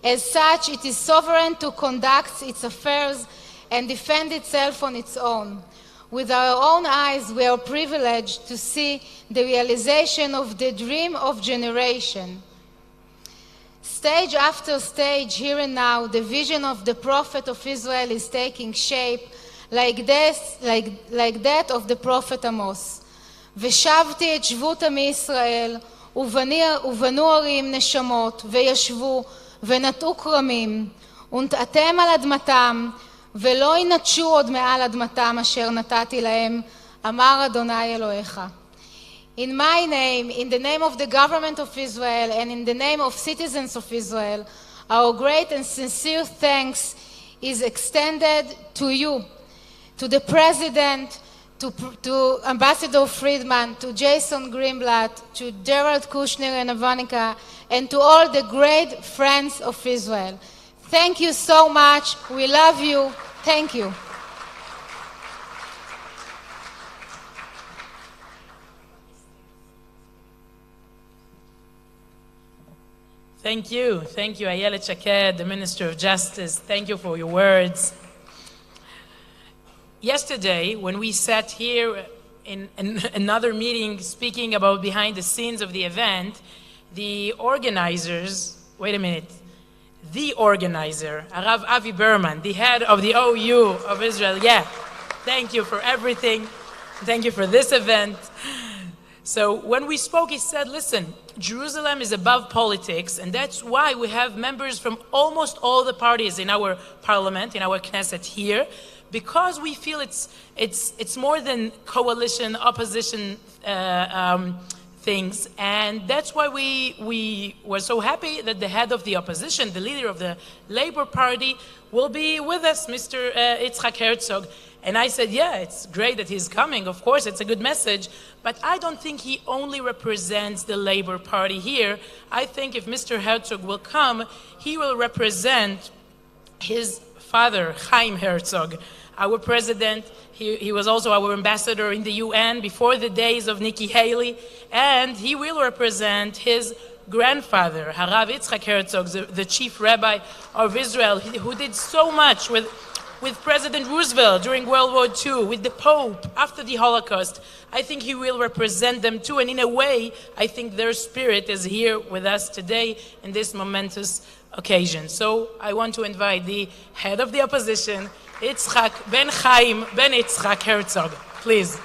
As such, it is sovereign to conduct its affairs and defend itself on its own. With our own eyes, we are privileged to see the realization of the dream of generation. Stage after stage, here and now, the vision of the prophet of Israel is taking shape like that of the prophet Amos. ושבתי את שבות עמי ישראל, ובנו ערים נשמות, וישבו, ונטעו כרמים, ונטעתם על אדמתם, ולא ינטשו עוד מעל אדמתם אשר נתתי להם, אמר אדוני אלוהיך. In my name, in the name of the government of Israel, and in the name of citizens of Israel, our great and sincere thanks is extended to you, to the President, to Ambassador Friedman, to Jason Greenblatt, to Gerald Kushner and Ivanica, and to all the great friends of Israel. Thank you so much. We love you. Thank you. Thank you, Ayelet Shaked, the Minister of Justice. Thank you for your words. yesterday, when we sat here in another meeting speaking about behind the scenes of the event, the organizers, wait a minute, the organizer, Arav Avi Berman, the head of the OU of Israel, yeah, thank you for everything. Thank you for this event. So when we spoke, he said, listen, Jerusalem is above politics, and that's why we have members from almost all the parties in our parliament, in our Knesset here, because we feel it's more than coalition, opposition things, and that's why we were so happy that the head of the opposition, the leader of the Labour Party, will be with us, Mr. Yitzhak Herzog. And I said, yeah, it's great that he's coming. Of course, it's a good message. But I don't think he only represents the Labour Party here. I think if Mr. Herzog will come, he will represent his father, Chaim Herzog, our president. He was also our ambassador in the UN before the days of Nikki Haley. And he will represent his grandfather, Harav Yitzchak Herzog, the chief rabbi of Israel, who did so much with President Roosevelt during World War II, with the Pope after the Holocaust. I think he will represent them too, and in a way, I think their spirit is here with us today in this momentous occasion. So I want to invite the head of the opposition, Yitzchak ben Chaim ben Yitzchak Herzog. Please.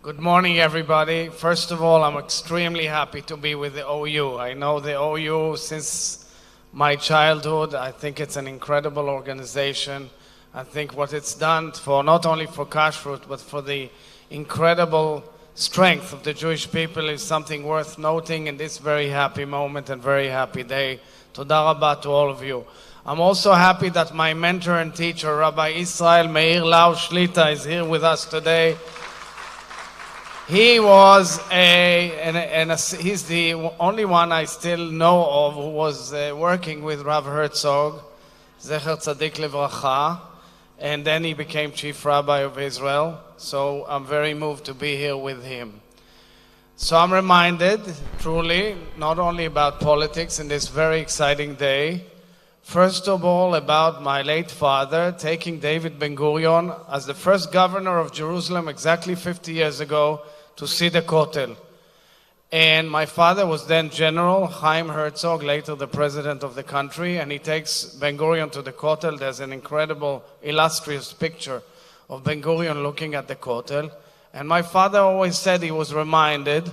Good morning, everybody. First of all, I'm extremely happy to be with the OU. I know the OU since my childhood. I think it's an incredible organization. I think what it's done for not only for kashrut, but for the incredible strength of the Jewish people is something worth noting in this very happy moment and very happy day. Toda Rabba to all of you. I'm also happy that my mentor and teacher, Rabbi Israel Meir Lau Shlita, is here with us today. He was he's the only one I still know of who was working with Rav Herzog, Zecher Tzadik Levracha, and then he became Chief Rabbi of Israel. So I'm very moved to be here with him. So I'm reminded, truly, not only about politics in this very exciting day, first of all about my late father taking David Ben-Gurion as the first governor of Jerusalem exactly 50 years ago to see the Kotel. And my father was then General Chaim Herzog, later the president of the country, and he takes Ben-Gurion to the Kotel. There's an incredible, illustrious picture of Ben-Gurion looking at the Kotel. And my father always said he was reminded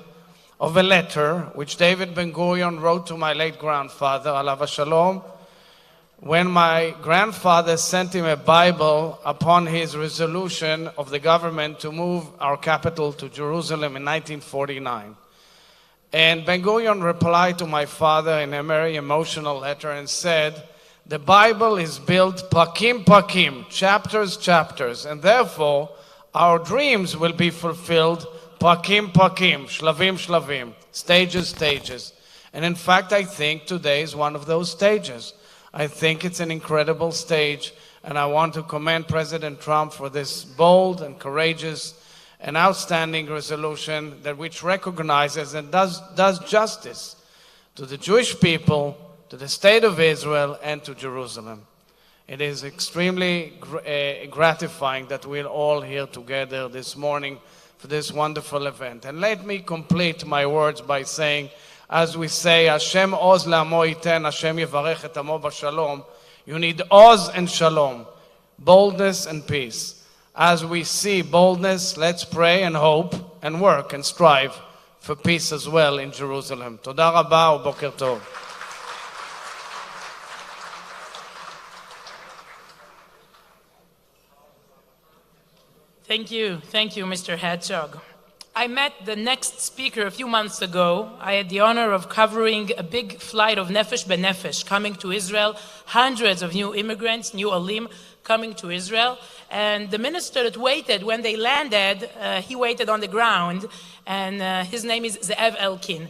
of a letter which David Ben-Gurion wrote to my late grandfather, Alav Shalom, when my grandfather sent him a Bible upon his resolution of the government to move our capital to Jerusalem in 1949. And Ben-Gurion replied to my father in a very emotional letter and said, the Bible is built pakim pakim, chapters, chapters, and therefore our dreams will be fulfilled pakim pakim, shlavim shlavim, stages, stages. And in fact, I think today is one of those stages. I think it's an incredible stage, and I want to commend President Trump for this bold and courageous and outstanding resolution that which recognizes and does justice to the Jewish people, to the state of Israel, and to Jerusalem. It is extremely gratifying that we're all here together this morning for this wonderful event. And let me complete my words by saying, as we say, Hashem oz le'amo yiten, Hashem yevarech et amo b'shalom. You need oz and shalom, boldness and peace. As we see boldness, let's pray and hope and work and strive for peace as well in Jerusalem. Toda rabba u'boker tov. Thank you, Mr. Herzog. I met the next speaker a few months ago. I had the honor of covering a big flight of Nefesh B'Nefesh coming to Israel, hundreds of new immigrants, new Olim coming to Israel. And the minister that waited when they landed, he waited on the ground, and his name is Ze'ev Elkin.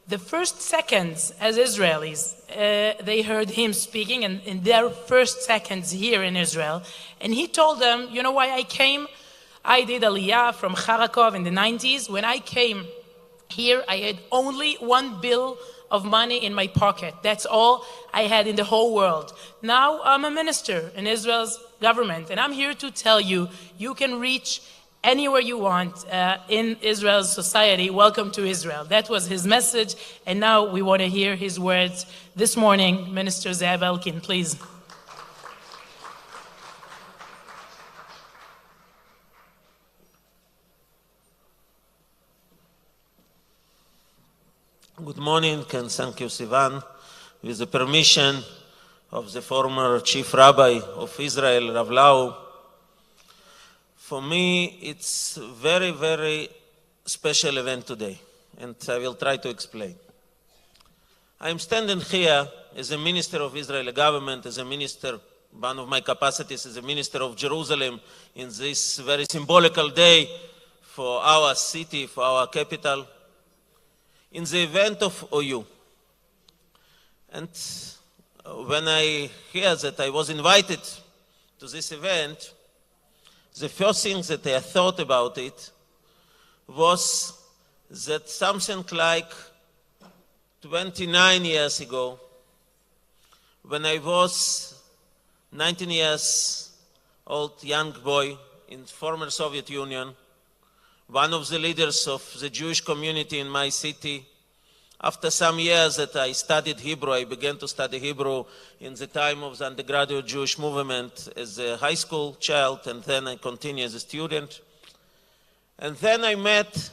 The first seconds as Israelis, they heard him speaking, and in their first seconds here in Israel, and he told them, you know why I came? I did Aliyah from Kharkov in the 90s. When I came here, I had only one bill of money in my pocket. That's all I had in the whole world. Now I'm a minister in Israel's government, and I'm here to tell you, you can reach anywhere you want in Israel's society. Welcome to Israel. That was his message, and now we want to hear his words this morning. Minister Ze'ev Elkin, please. Good morning, and thank you, Sivan. With the permission of the former Chief Rabbi of Israel, Rav Lau, for me it's a very, very special event today, and I will try to explain. I'm standing here as a minister of Israeli government, as a minister, one of my capacities as a minister of Jerusalem in this very symbolical day for our city, for our capital, in the event of OU. And when I hear that I was invited to this event, the first thing that I thought about it was that something like 29 years ago, when I was 19 years old young boy in former Soviet Union, one of the leaders of the Jewish community in my city. After some years that I studied Hebrew, I began to study Hebrew in the time of the undergraduate Jewish movement as a high school child, and then I continued as a student. And then I met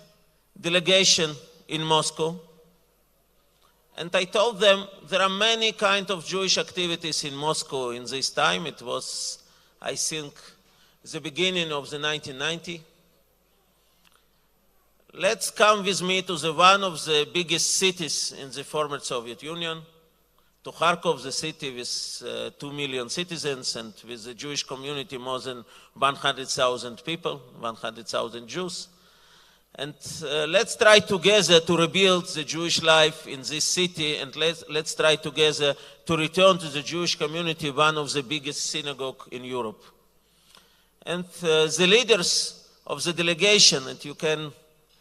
delegation in Moscow, and I told them there are many kinds of Jewish activities in Moscow in this time. It was, I think, the beginning of the 1990s. Let's come with me to one of the biggest cities in the former Soviet Union, to Kharkov, the city with 2 million citizens and with a Jewish community more than 100,000 people, 100,000 Jews. And let's try together to rebuild the Jewish life in this city, and let's try together to return to the Jewish community, one of the biggest synagogues in Europe. And the leaders of the delegation, and you can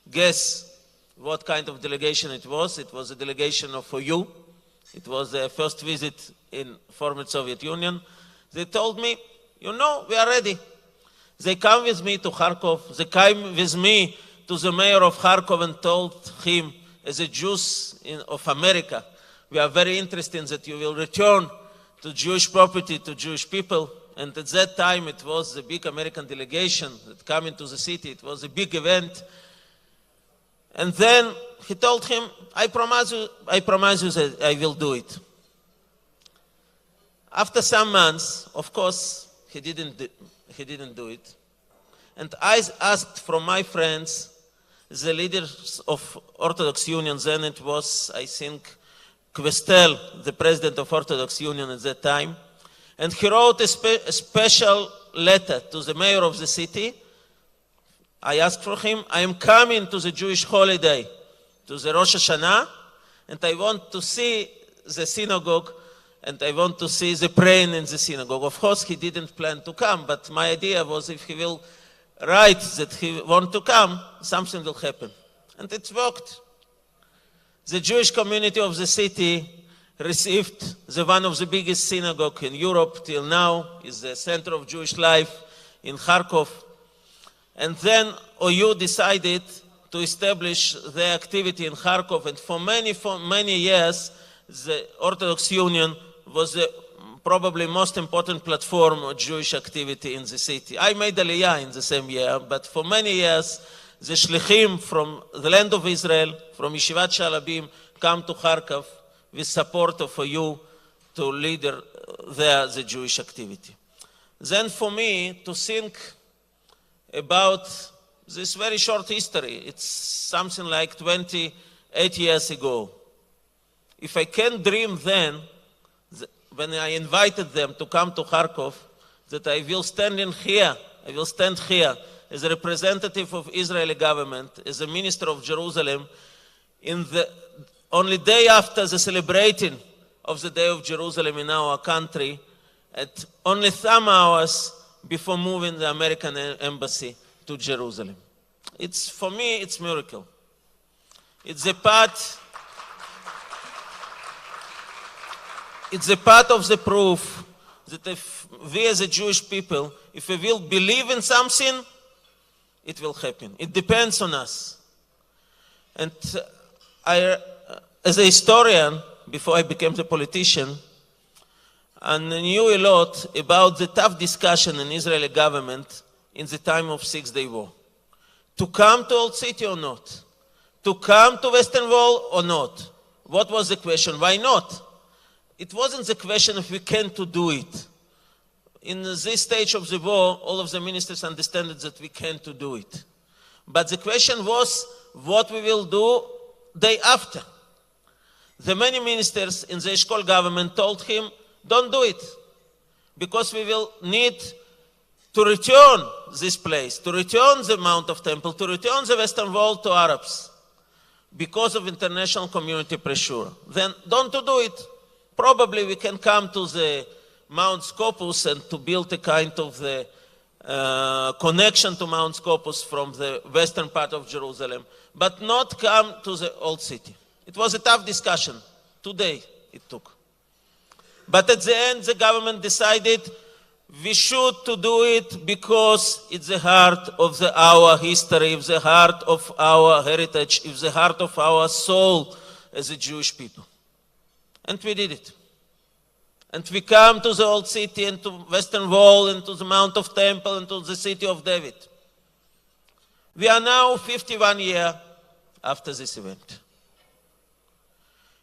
guess what kind of delegation it was. It was a delegation of OU. It was their first visit in former Soviet Union. They told me, you know, we are ready. They come with me to Kharkov. They came with me to the mayor of Kharkov and told him, as a Jews of America, we are very interested that you will return to Jewish property, to Jewish people. And at that time, it was the big American delegation that came into the city. It was a big event. And then he told him, I promise you that I will do it. After some months, of course, he didn't do it. And I asked from my friends, the leaders of Orthodox Union, then it was, I think, Questel, the president of Orthodox Union at that time, and he wrote a special letter to the mayor of the city. I asked for him, I am coming to the Jewish holiday, to the Rosh Hashanah, and I want to see the synagogue, and I want to see the praying in the synagogue. Of course, he didn't plan to come, but my idea was if he will write that he wants to come, something will happen. And it worked. The Jewish community of the city received one of the biggest synagogues in Europe till now, is the center of Jewish life in Kharkov. And then OU decided to establish their activity in Kharkov, and for many years, the Orthodox Union was the probably most important platform of Jewish activity in the city. I made Aliyah in the same year, but for many years, the shlichim from the land of Israel, from Yeshivat Shalabim, come to Kharkov with support of OU to lead there the Jewish activity. Then for me to think about this very short history, it's something like 28 years ago. If I can dream then, when I invited them to come to Kharkov, that I will stand here as a representative of Israeli government, as a minister of Jerusalem, in the only day after the celebrating of the Day of Jerusalem in our country, at only some hours before moving the American embassy to Jerusalem. For me, it's a miracle. It's a part it's a part of the proof that if we as a Jewish people, if we will believe in something, it will happen. It depends on us. And I, as a historian, before I became the politician, and knew a lot about the tough discussion in Israeli government in the time of Six-Day War. To come to Old City or not? To come to Western Wall or not? What was the question? Why not? It wasn't the question if we can to do it. In this stage of the war, all of the ministers understood that we can to do it. But the question was what we will do day after. The many ministers in the Eshkol government told him, don't do it, because we will need to return this place, to return the Mount of Temple, to return the Western Wall to Arabs, because of international community pressure. Then don't do it. Probably we can come to the Mount Scopus and to build a kind of the connection to Mount Scopus from the western part of Jerusalem, but not come to the Old City. It was a tough discussion. 2 days it took. But at the end, the government decided we should to do it because it's the heart of our history, it's the heart of our heritage, it's the heart of our soul as a Jewish people. And we did it. And we come to the Old City and to Western Wall and to the Mount of Temple and to the city of David. We are now 51 years after this event.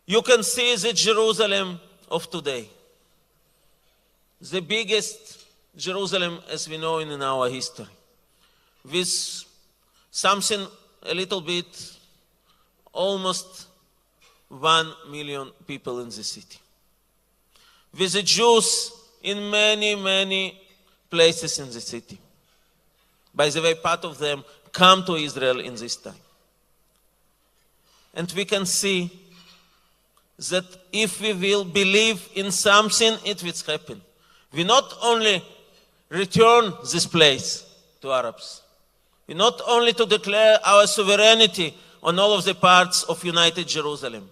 You can see the Jerusalem of today. The biggest Jerusalem as we know in our history. With something a little bit, almost 1 million people in the city. With the Jews in many, many places in the city. By the way, part of them come to Israel in this time. And we can see that if we will believe in something, it will happen. We not only return this place to Arabs, we not only to declare our sovereignty on all of the parts of United Jerusalem,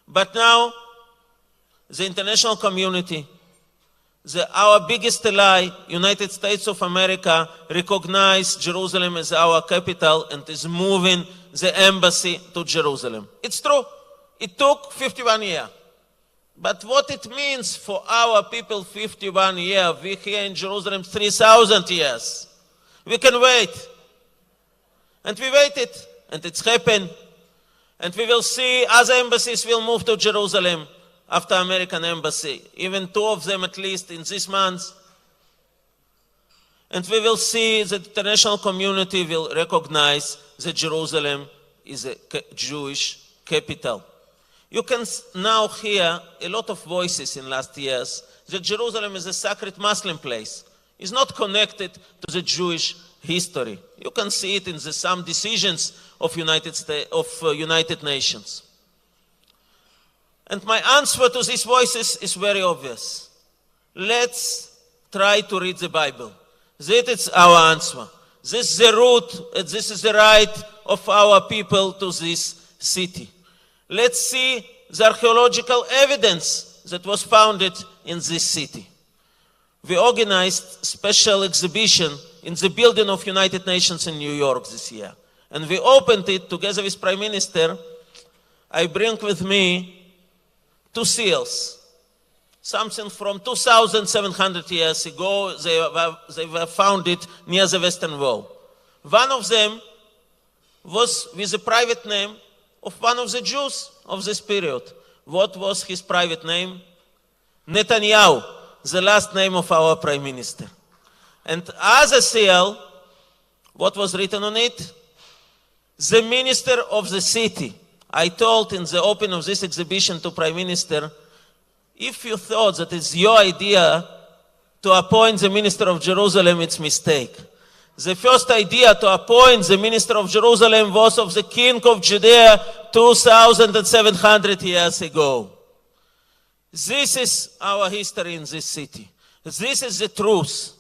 but now the international community, our biggest ally, United States of America, recognize Jerusalem as our capital and is moving the embassy to Jerusalem. It's true. It took 51 years. But what it means for our people, 51 years, we here in Jerusalem, 3,000 years. We can wait. And we waited, and it's happened. And we will see other embassies will move to Jerusalem after American embassy, even 2 of them at least in this month. And we will see that the international community will recognize that Jerusalem is a Jewish capital. You can now hear a lot of voices in last years that Jerusalem is a sacred Muslim place. It's not connected to the Jewish history. You can see it in some decisions of United Nations. And my answer to these voices is very obvious. Let's try to read the Bible. That is our answer. This is the root, and this is the right of our people to this city. Let's see the archaeological evidence that was founded in this city. We organized a special exhibition in the building of United Nations in New York this year. And we opened it together with Prime Minister. I bring with me 2 seals. Something from 2,700 years ago, they were founded near the Western Wall. One of them was with the private name of one of the Jews of this period. What was his private name? Netanyahu, the last name of our Prime Minister. And as a seal, what was written on it? The Minister of the City. I told in the opening of this exhibition to Prime Minister, if you thought that it's your idea to appoint the Minister of Jerusalem, it's a mistake. The first idea to appoint the Minister of Jerusalem was of the King of Judea 2,700 years ago. This is our history in this city. This is the truth.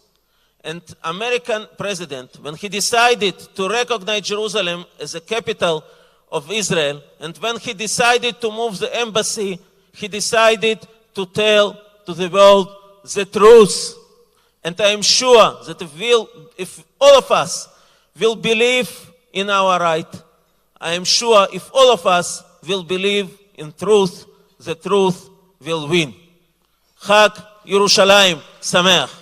And American president, when he decided to recognize Jerusalem as a capital of Israel, and when he decided to move the embassy, he decided to tell to the world the truth. And I am sure that if all of us will believe in our right, I am sure if all of us will believe in truth, the truth will win. Chag Yerushalayim Sameach.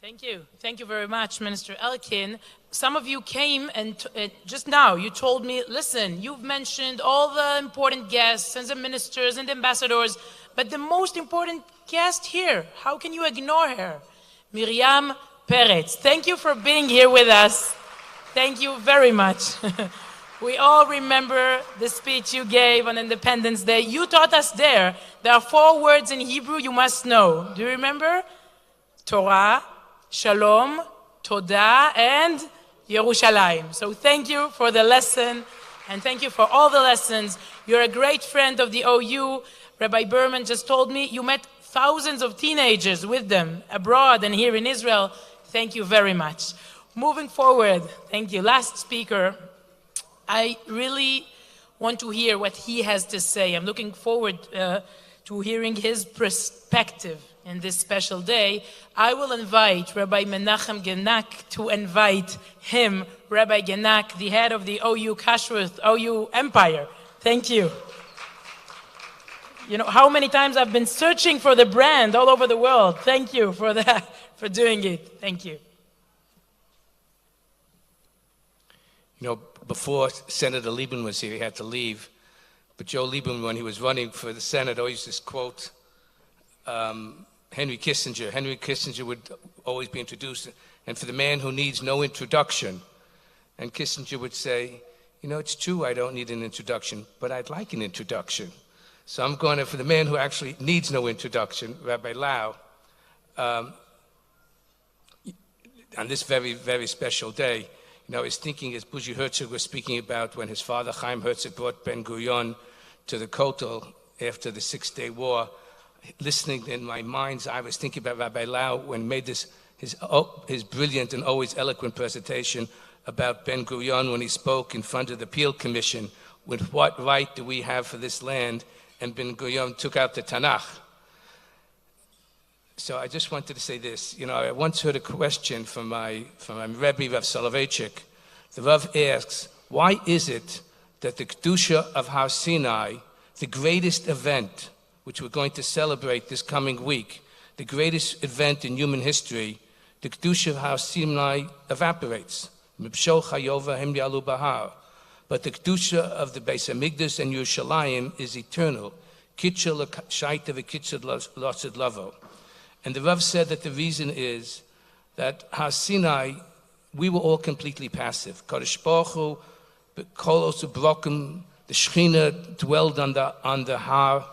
Thank you. Thank you very much, Minister Elkin. Some of you came and just now you told me, listen, you've mentioned all the important guests and the ministers and the ambassadors, but the most important guest here, how can you ignore her? Miriam Peretz. Thank you for being here with us. Thank you very much. We all remember the speech you gave on Independence Day. You taught us there are 4 words in Hebrew you must know. Do you remember? Torah, Shalom, Todah, and Yerushalayim. So thank you for the lesson, and thank you for all the lessons. You're a great friend of the OU. Rabbi Berman just told me you met thousands of teenagers with them abroad and here in Israel. Thank you very much. Moving forward, thank you. Last speaker, I really want to hear what he has to say. I'm looking forward to hearing his perspective in this special day. I will invite Rabbi Menachem Genak to invite him, Rabbi Genak, the head of the OU Kashrut, OU Empire. Thank you. You know how many times I've been searching for the brand all over the world. Thank you for that, for doing it. Thank you. You know, before Senator Lieberman was here, he had to leave. But Joe Lieberman, when he was running for the Senate, always used to quote Henry Kissinger. Henry Kissinger would always be introduced, and for the man who needs no introduction. And Kissinger would say, you know, it's true I don't need an introduction, but I'd like an introduction. So I'm going to, for the man who actually needs no introduction, Rabbi Lau, on this very, very special day, you know, I was thinking as Buzi Herzog was speaking about when his father, Chaim Herzog, brought Ben Gurion to the Kotel after the Six-Day War, listening in my mind's eye, I was thinking about Rabbi Lau when he made his brilliant and always eloquent presentation about Ben Gurion when he spoke in front of the Peel Commission, with what right do we have for this land? And Ben Gurion took out the Tanakh. So I just wanted to say this. You know, I once heard a question from my Rebbe, Rav Soloveitchik. The Rav asks, why is it that the Kedusha of Har Sinai, the greatest event, which we're going to celebrate this coming week, the greatest event in human history, the Kedusha of Har Sinai evaporates. But the Kedusha of the Beis Hamikdash and Yerushalayim is eternal. And the Rav said that the reason is that Har Sinai, we were all completely passive. Kadosh Baruch Hu, Kolos Ubrokim, the Shechina dwelled on the Har,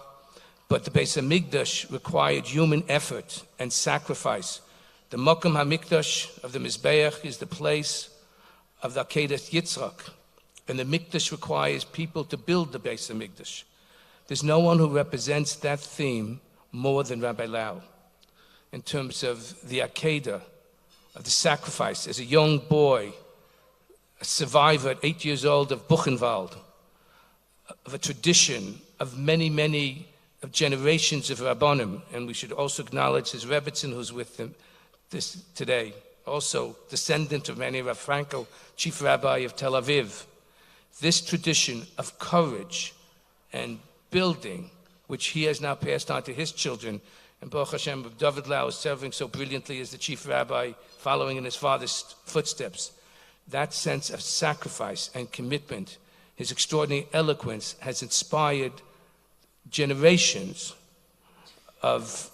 but the Beis Hamikdash required human effort and sacrifice. The Mokum HaMikdash of the Mizbeach is the place of the Akedat Yitzchak, and the Mikdash requires people to build the Beis Hamikdash. There's no one who represents that theme more than Rabbi Lau in terms of the Akedah, of the sacrifice. As a young boy, a survivor at 8 years old of Buchenwald, of a tradition of many of generations of Rabbonim, and we should also acknowledge his Rebbitzin who's with them this today, also descendant of Meni Rav Frankel, chief rabbi of Tel Aviv. This tradition of courage and building, which he has now passed on to his children, and Baruch Hashem, David Lau is serving so brilliantly as the chief rabbi, following in his father's footsteps. That sense of sacrifice and commitment, his extraordinary eloquence has inspired generations of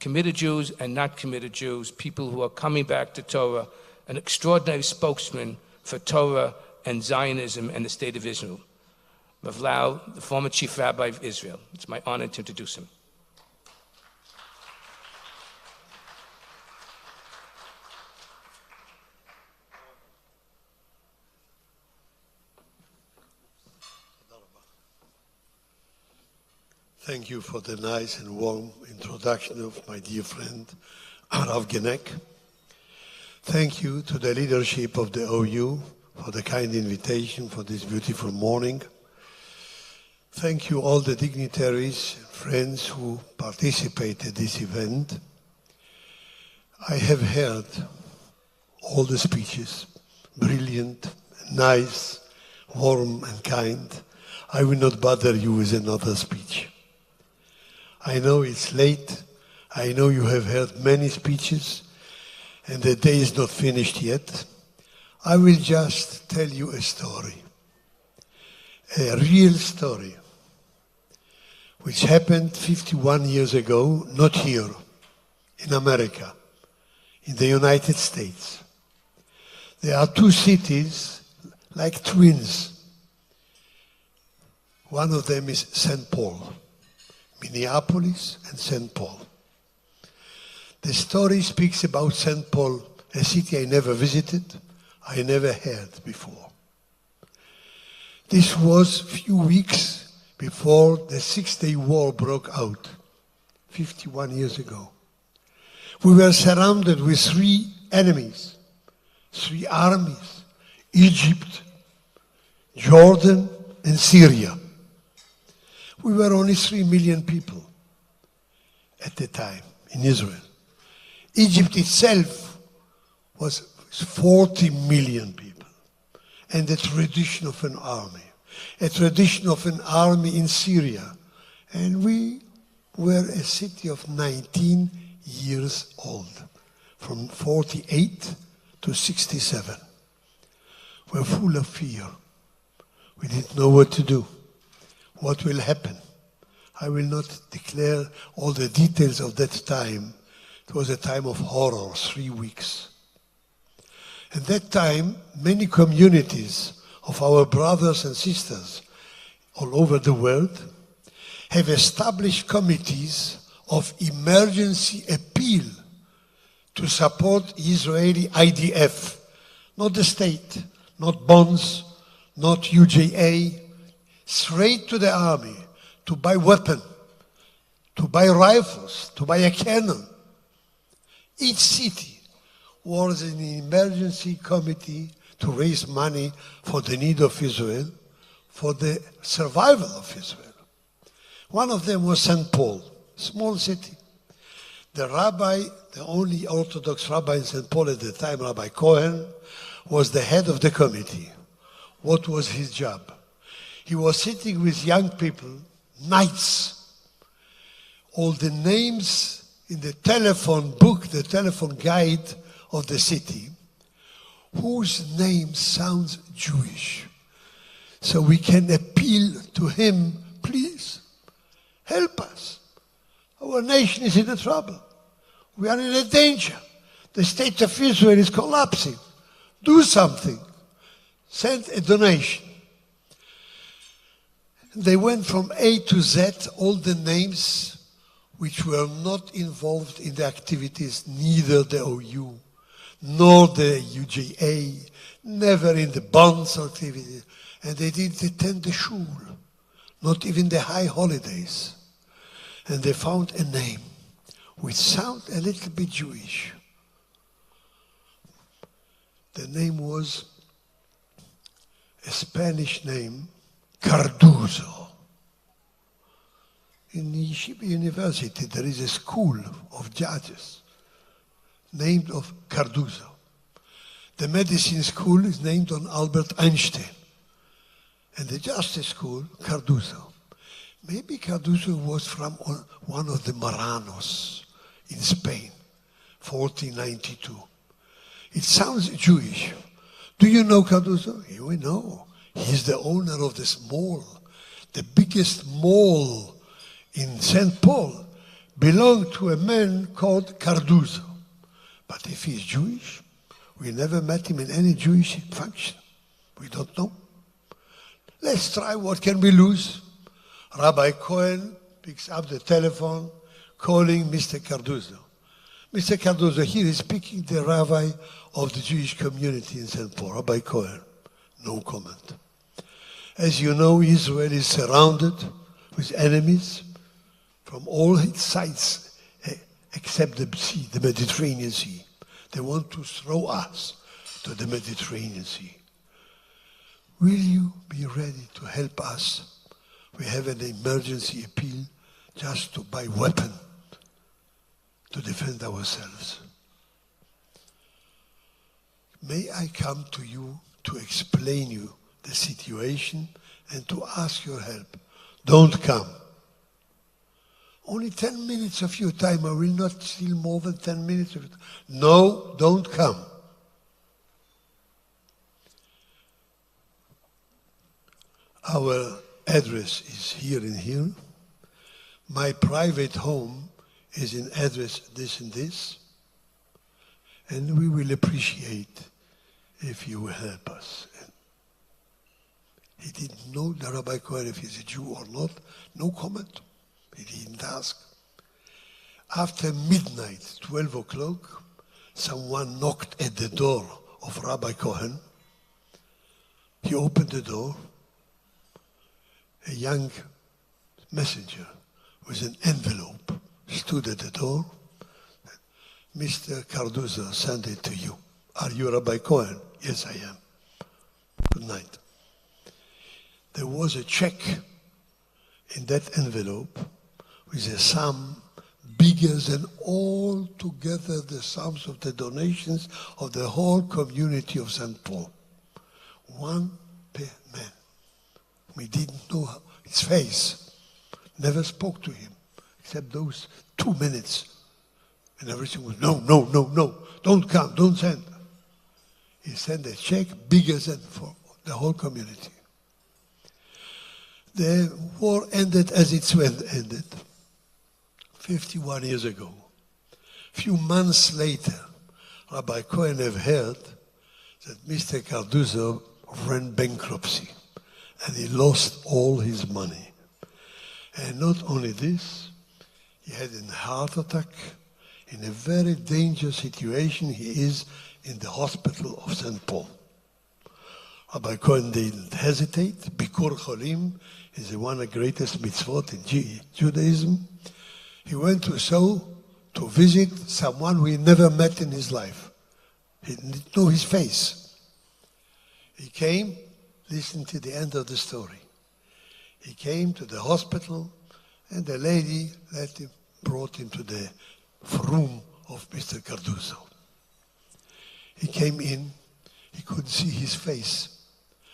committed Jews and not committed Jews, people who are coming back to Torah, an extraordinary spokesman for Torah and Zionism and the state of Israel. Rav Lau, the former chief rabbi of Israel. It's my honor to introduce him. Thank you for the nice and warm introduction of my dear friend, Rav Genek. Thank you to the leadership of the OU for the kind invitation for this beautiful morning. Thank you all the dignitaries and friends who participated in this event. I have heard all the speeches, brilliant, nice, warm and kind. I will not bother you with another speech. I know it's late. I know you have heard many speeches and the day is not finished yet. I will just tell you a story, a real story, which happened 51 years ago, not here, in America, in the United States. There are two cities like twins. One of them is St. Paul, Minneapolis and St. Paul. The story speaks about St. Paul, a city I never visited, I never heard before. This was a few weeks before the Six-Day War broke out, 51 years ago. We were surrounded with three enemies, three armies, Egypt, Jordan, and Syria. We were only 3 million people at the time in Israel. Egypt itself was 40 million people, and a tradition of an army in Syria. And we were a city of 19 years old, from 48 to 67. We were full of fear. We didn't know what to do. What will happen? I will not declare all the details of that time. It was a time of horror, 3 weeks. At that time, many communities of our brothers and sisters all over the world have established committees of emergency appeal to support Israeli IDF, not the state, not bonds, not UJA, straight to the army to buy weapons, to buy rifles, to buy a cannon. Each city was an emergency committee to raise money for the need of Israel, for the survival of Israel. One of them was St. Paul, small city. The rabbi, the only Orthodox rabbi in St. Paul at the time, Rabbi Cohen, was the head of the committee. What was his job? He was sitting with young people, nights. All the names in the telephone book, the telephone guide of the city, whose name sounds Jewish. So we can appeal to him, please, help us. Our nation is in a trouble. We are in a danger. The state of Israel is collapsing. Do something. Send a donation. They went from A to Z, all the names which were not involved in the activities, neither the OU, nor the UJA, never in the bonds activity, and they didn't attend the shul, not even the high holidays. And they found a name which sounded a little bit Jewish. The name was a Spanish name, Cardozo. In the Yeshiva University, there is a school of judges named of Cardozo. The medicine school is named on Albert Einstein. And the justice school, Cardozo. Maybe Cardozo was from one of the Marranos in Spain, 1492. It sounds Jewish. Do you know Cardozo? We know. He's the owner of this mall. The biggest mall in St. Paul belonged to a man called Cardozo. But if he's Jewish, we never met him in any Jewish function. We don't know. Let's try, what can we lose? Rabbi Cohen picks up the telephone, calling Mr. Cardozo. Mr. Cardozo, here is speaking the rabbi of the Jewish community in St. Paul, Rabbi Cohen. No comment. As you know, Israel is surrounded with enemies from all its sides, except the sea, the Mediterranean Sea. They want to throw us to the Mediterranean Sea. Will you be ready to help us? We have an emergency appeal just to buy weapons to defend ourselves. May I come to you to explain you the situation and to ask your help? Don't come. Only 10 minutes of your time. I will not steal more than 10 minutes of it. No, don't come. Our address is here and here. My private home is in address this and this. And we will appreciate if you will help us. He didn't know the Rabbi Cohen if he's a Jew or not. No comment. He didn't ask. After midnight, 12 o'clock, someone knocked at the door of Rabbi Cohen. He opened the door. A young messenger with an envelope stood at the door. Mr. Cardozo sent it to you. Are you Rabbi Cohen? Yes, I am. Good night. There was a check in that envelope with a sum bigger than all together the sums of the donations of the whole community of St. Paul. One per man. We didn't know his face. Never spoke to him, except those 2 minutes. And everything was, no, no, no, no. Don't come, don't send. He sent a check bigger than for the whole community. The war ended as it ended, 51 years ago. A few months later, Rabbi Cohen have heard that Mr. Cardozo ran bankruptcy and he lost all his money. And not only this, he had a heart attack. In a very dangerous situation, he is in the hospital of St. Paul. Rabbi Cohen didn't hesitate. Bikur Cholim is one of the greatest mitzvot in Judaism. He went to visit someone who he never met in his life. He didn't know his face. He came, listen to the end of the story. He came to the hospital and the lady brought him to the room of Mr. Cardozo. He came in, he couldn't see his face,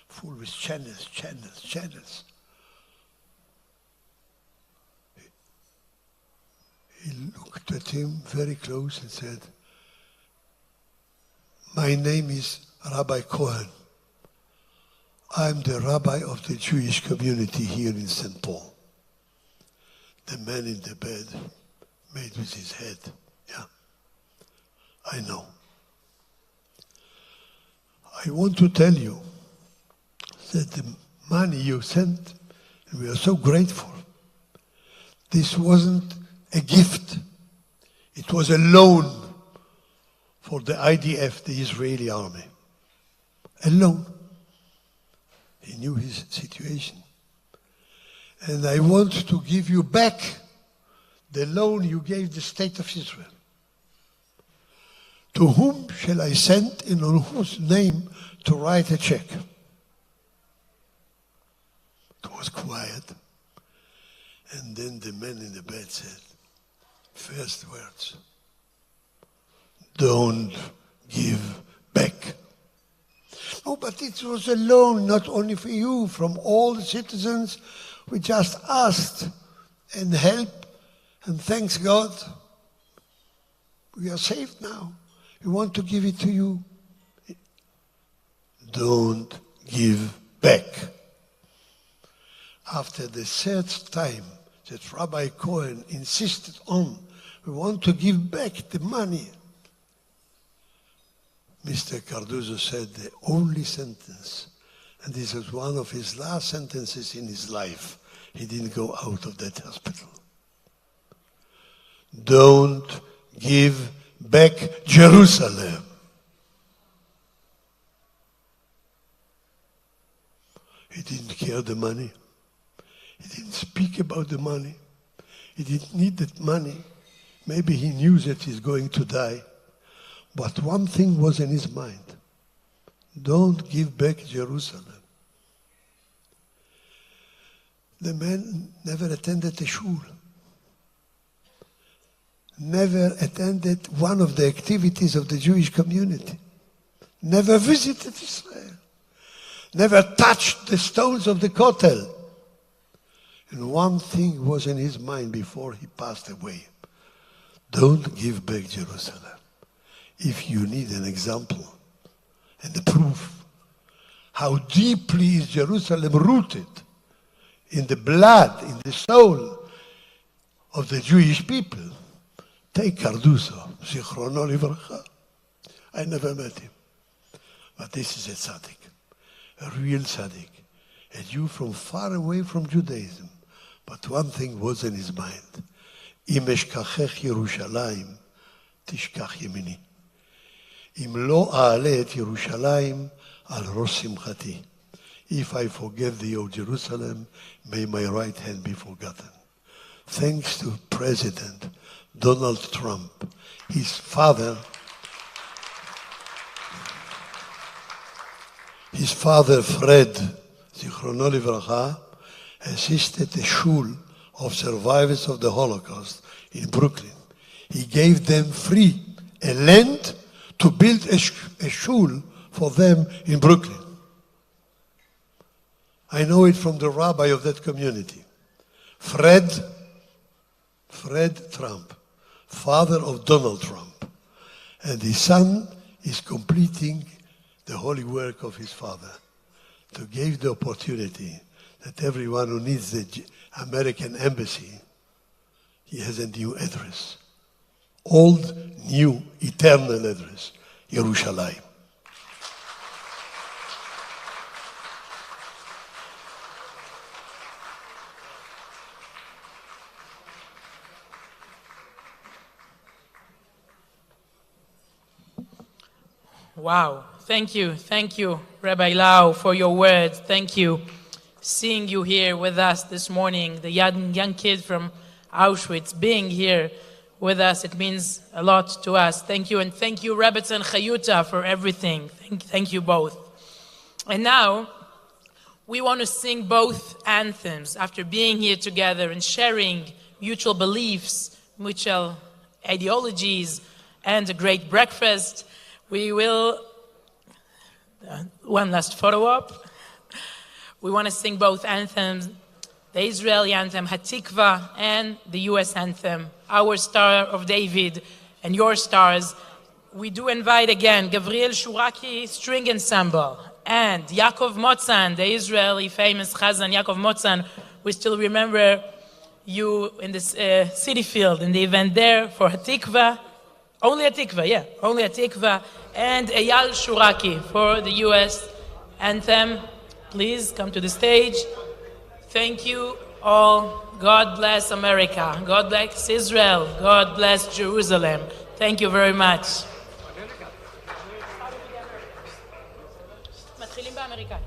full with channels. He looked at him very close and said, "My name is Rabbi Cohen. I'm the rabbi of the Jewish community here in St. Paul." The man in the bed made with his head, "Yeah, I know. I want to tell you that the money you sent, and we are so grateful, this wasn't a gift. It was a loan for the IDF, the Israeli army. A loan." He knew his situation. "And I want to give you back the loan you gave the state of Israel. To whom shall I send and on whose name to write a check?" It was quiet. And then the man in the bed said, first words, "Don't give back." "Oh, but it was a loan, not only for you, from all the citizens. We just asked and helped, and thanks God, we are saved now. We want to give it to you." Don't give back. After the third time that Rabbi Cohen insisted on, we want to give back the money, Mr. Cardozo said the only sentence, and this was one of his last sentences in his life. He didn't go out of that hospital. "Don't give back Jerusalem." He didn't care the money. He didn't speak about the money. He didn't need that money. Maybe he knew that he's going to die. But one thing was in his mind. Don't give back Jerusalem. The man never attended a shul. Never attended one of the activities of the Jewish community. Never visited Israel. Never touched the stones of the Kotel. And one thing was in his mind before he passed away. Don't give back Jerusalem. If you need an example and a proof how deeply is Jerusalem rooted in the blood, in the soul of the Jewish people, take Carduzo, Zichrono Livracha. I never met him. But this is a tzaddik, a real tzaddik, a Jew from far away from Judaism. But one thing was in his mind. Im eshkachech Yerushalayim, tishkach yemini. Im lo a'ale et Yerushalayim al rosh simchati. If I forget thee, O Jerusalem, may my right hand be forgotten. Thanks to President Donald Trump, his father Fred, Zichrono Livracha, assisted a shul of survivors of the Holocaust in Brooklyn. He gave them free a land to build a shul for them in Brooklyn. I know it from the rabbi of that community, Fred Trump, father of Donald Trump. And his son is completing the holy work of his father to give the opportunity that everyone who needs the American embassy, he has a new address. Old, new, eternal address, Yerushalayim. Wow. Thank you, Rabbi Lau, for your words. Thank you. Seeing you here with us this morning, the young kid from Auschwitz, being here with us, it means a lot to us. Thank you, and thank you, Rebbetzin and Chayuta, for everything. Thank you both. And now, we want to sing both anthems after being here together and sharing mutual beliefs, mutual ideologies, and a great breakfast. We will, one last photo op. We want to sing both anthems, the Israeli anthem, Hatikva, and the US anthem, Our Star of David, and Your Stars. We do invite again Gabriel Shuraki String Ensemble, and Yaakov Motzan, the Israeli famous Chazan Yaakov Motzan. We still remember you in this city field, in the event there for Hatikva. Only Hatikva, and Eyal Shuraki for the US anthem. Please come to the stage. Thank you all. God bless America. God bless Israel. God bless Jerusalem. Thank you very much. מתחילים באמריקאי.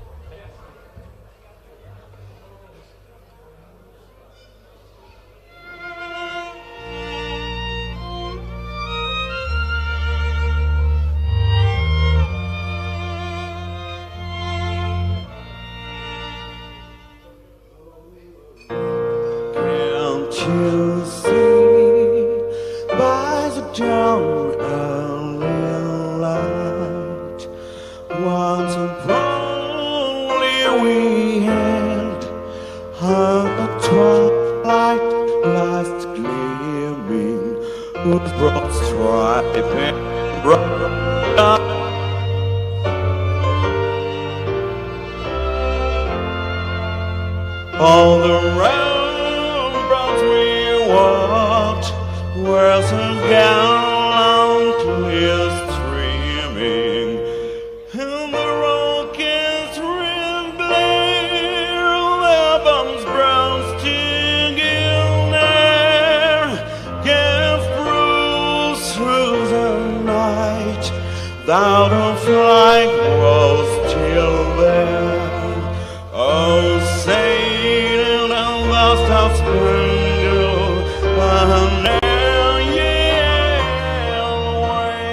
You see by the dawn early light, once only we had heard the twilight last gleaming with broad stripe and bright. All around where some gallantly streaming, and the rockets red glare, their bombs bursting in air, gave bruise through the night. Thou the flag was still there. Oh, Satan, thou lost our splendor, but now ye away.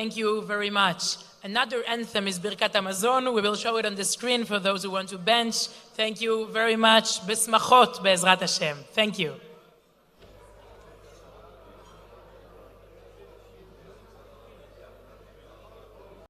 Thank you very much. Another anthem is Birkat Hamazon. We will show it on the screen for those who want to bench. Thank you very much. Besmachot, Be'ezrat Hashem. Thank you.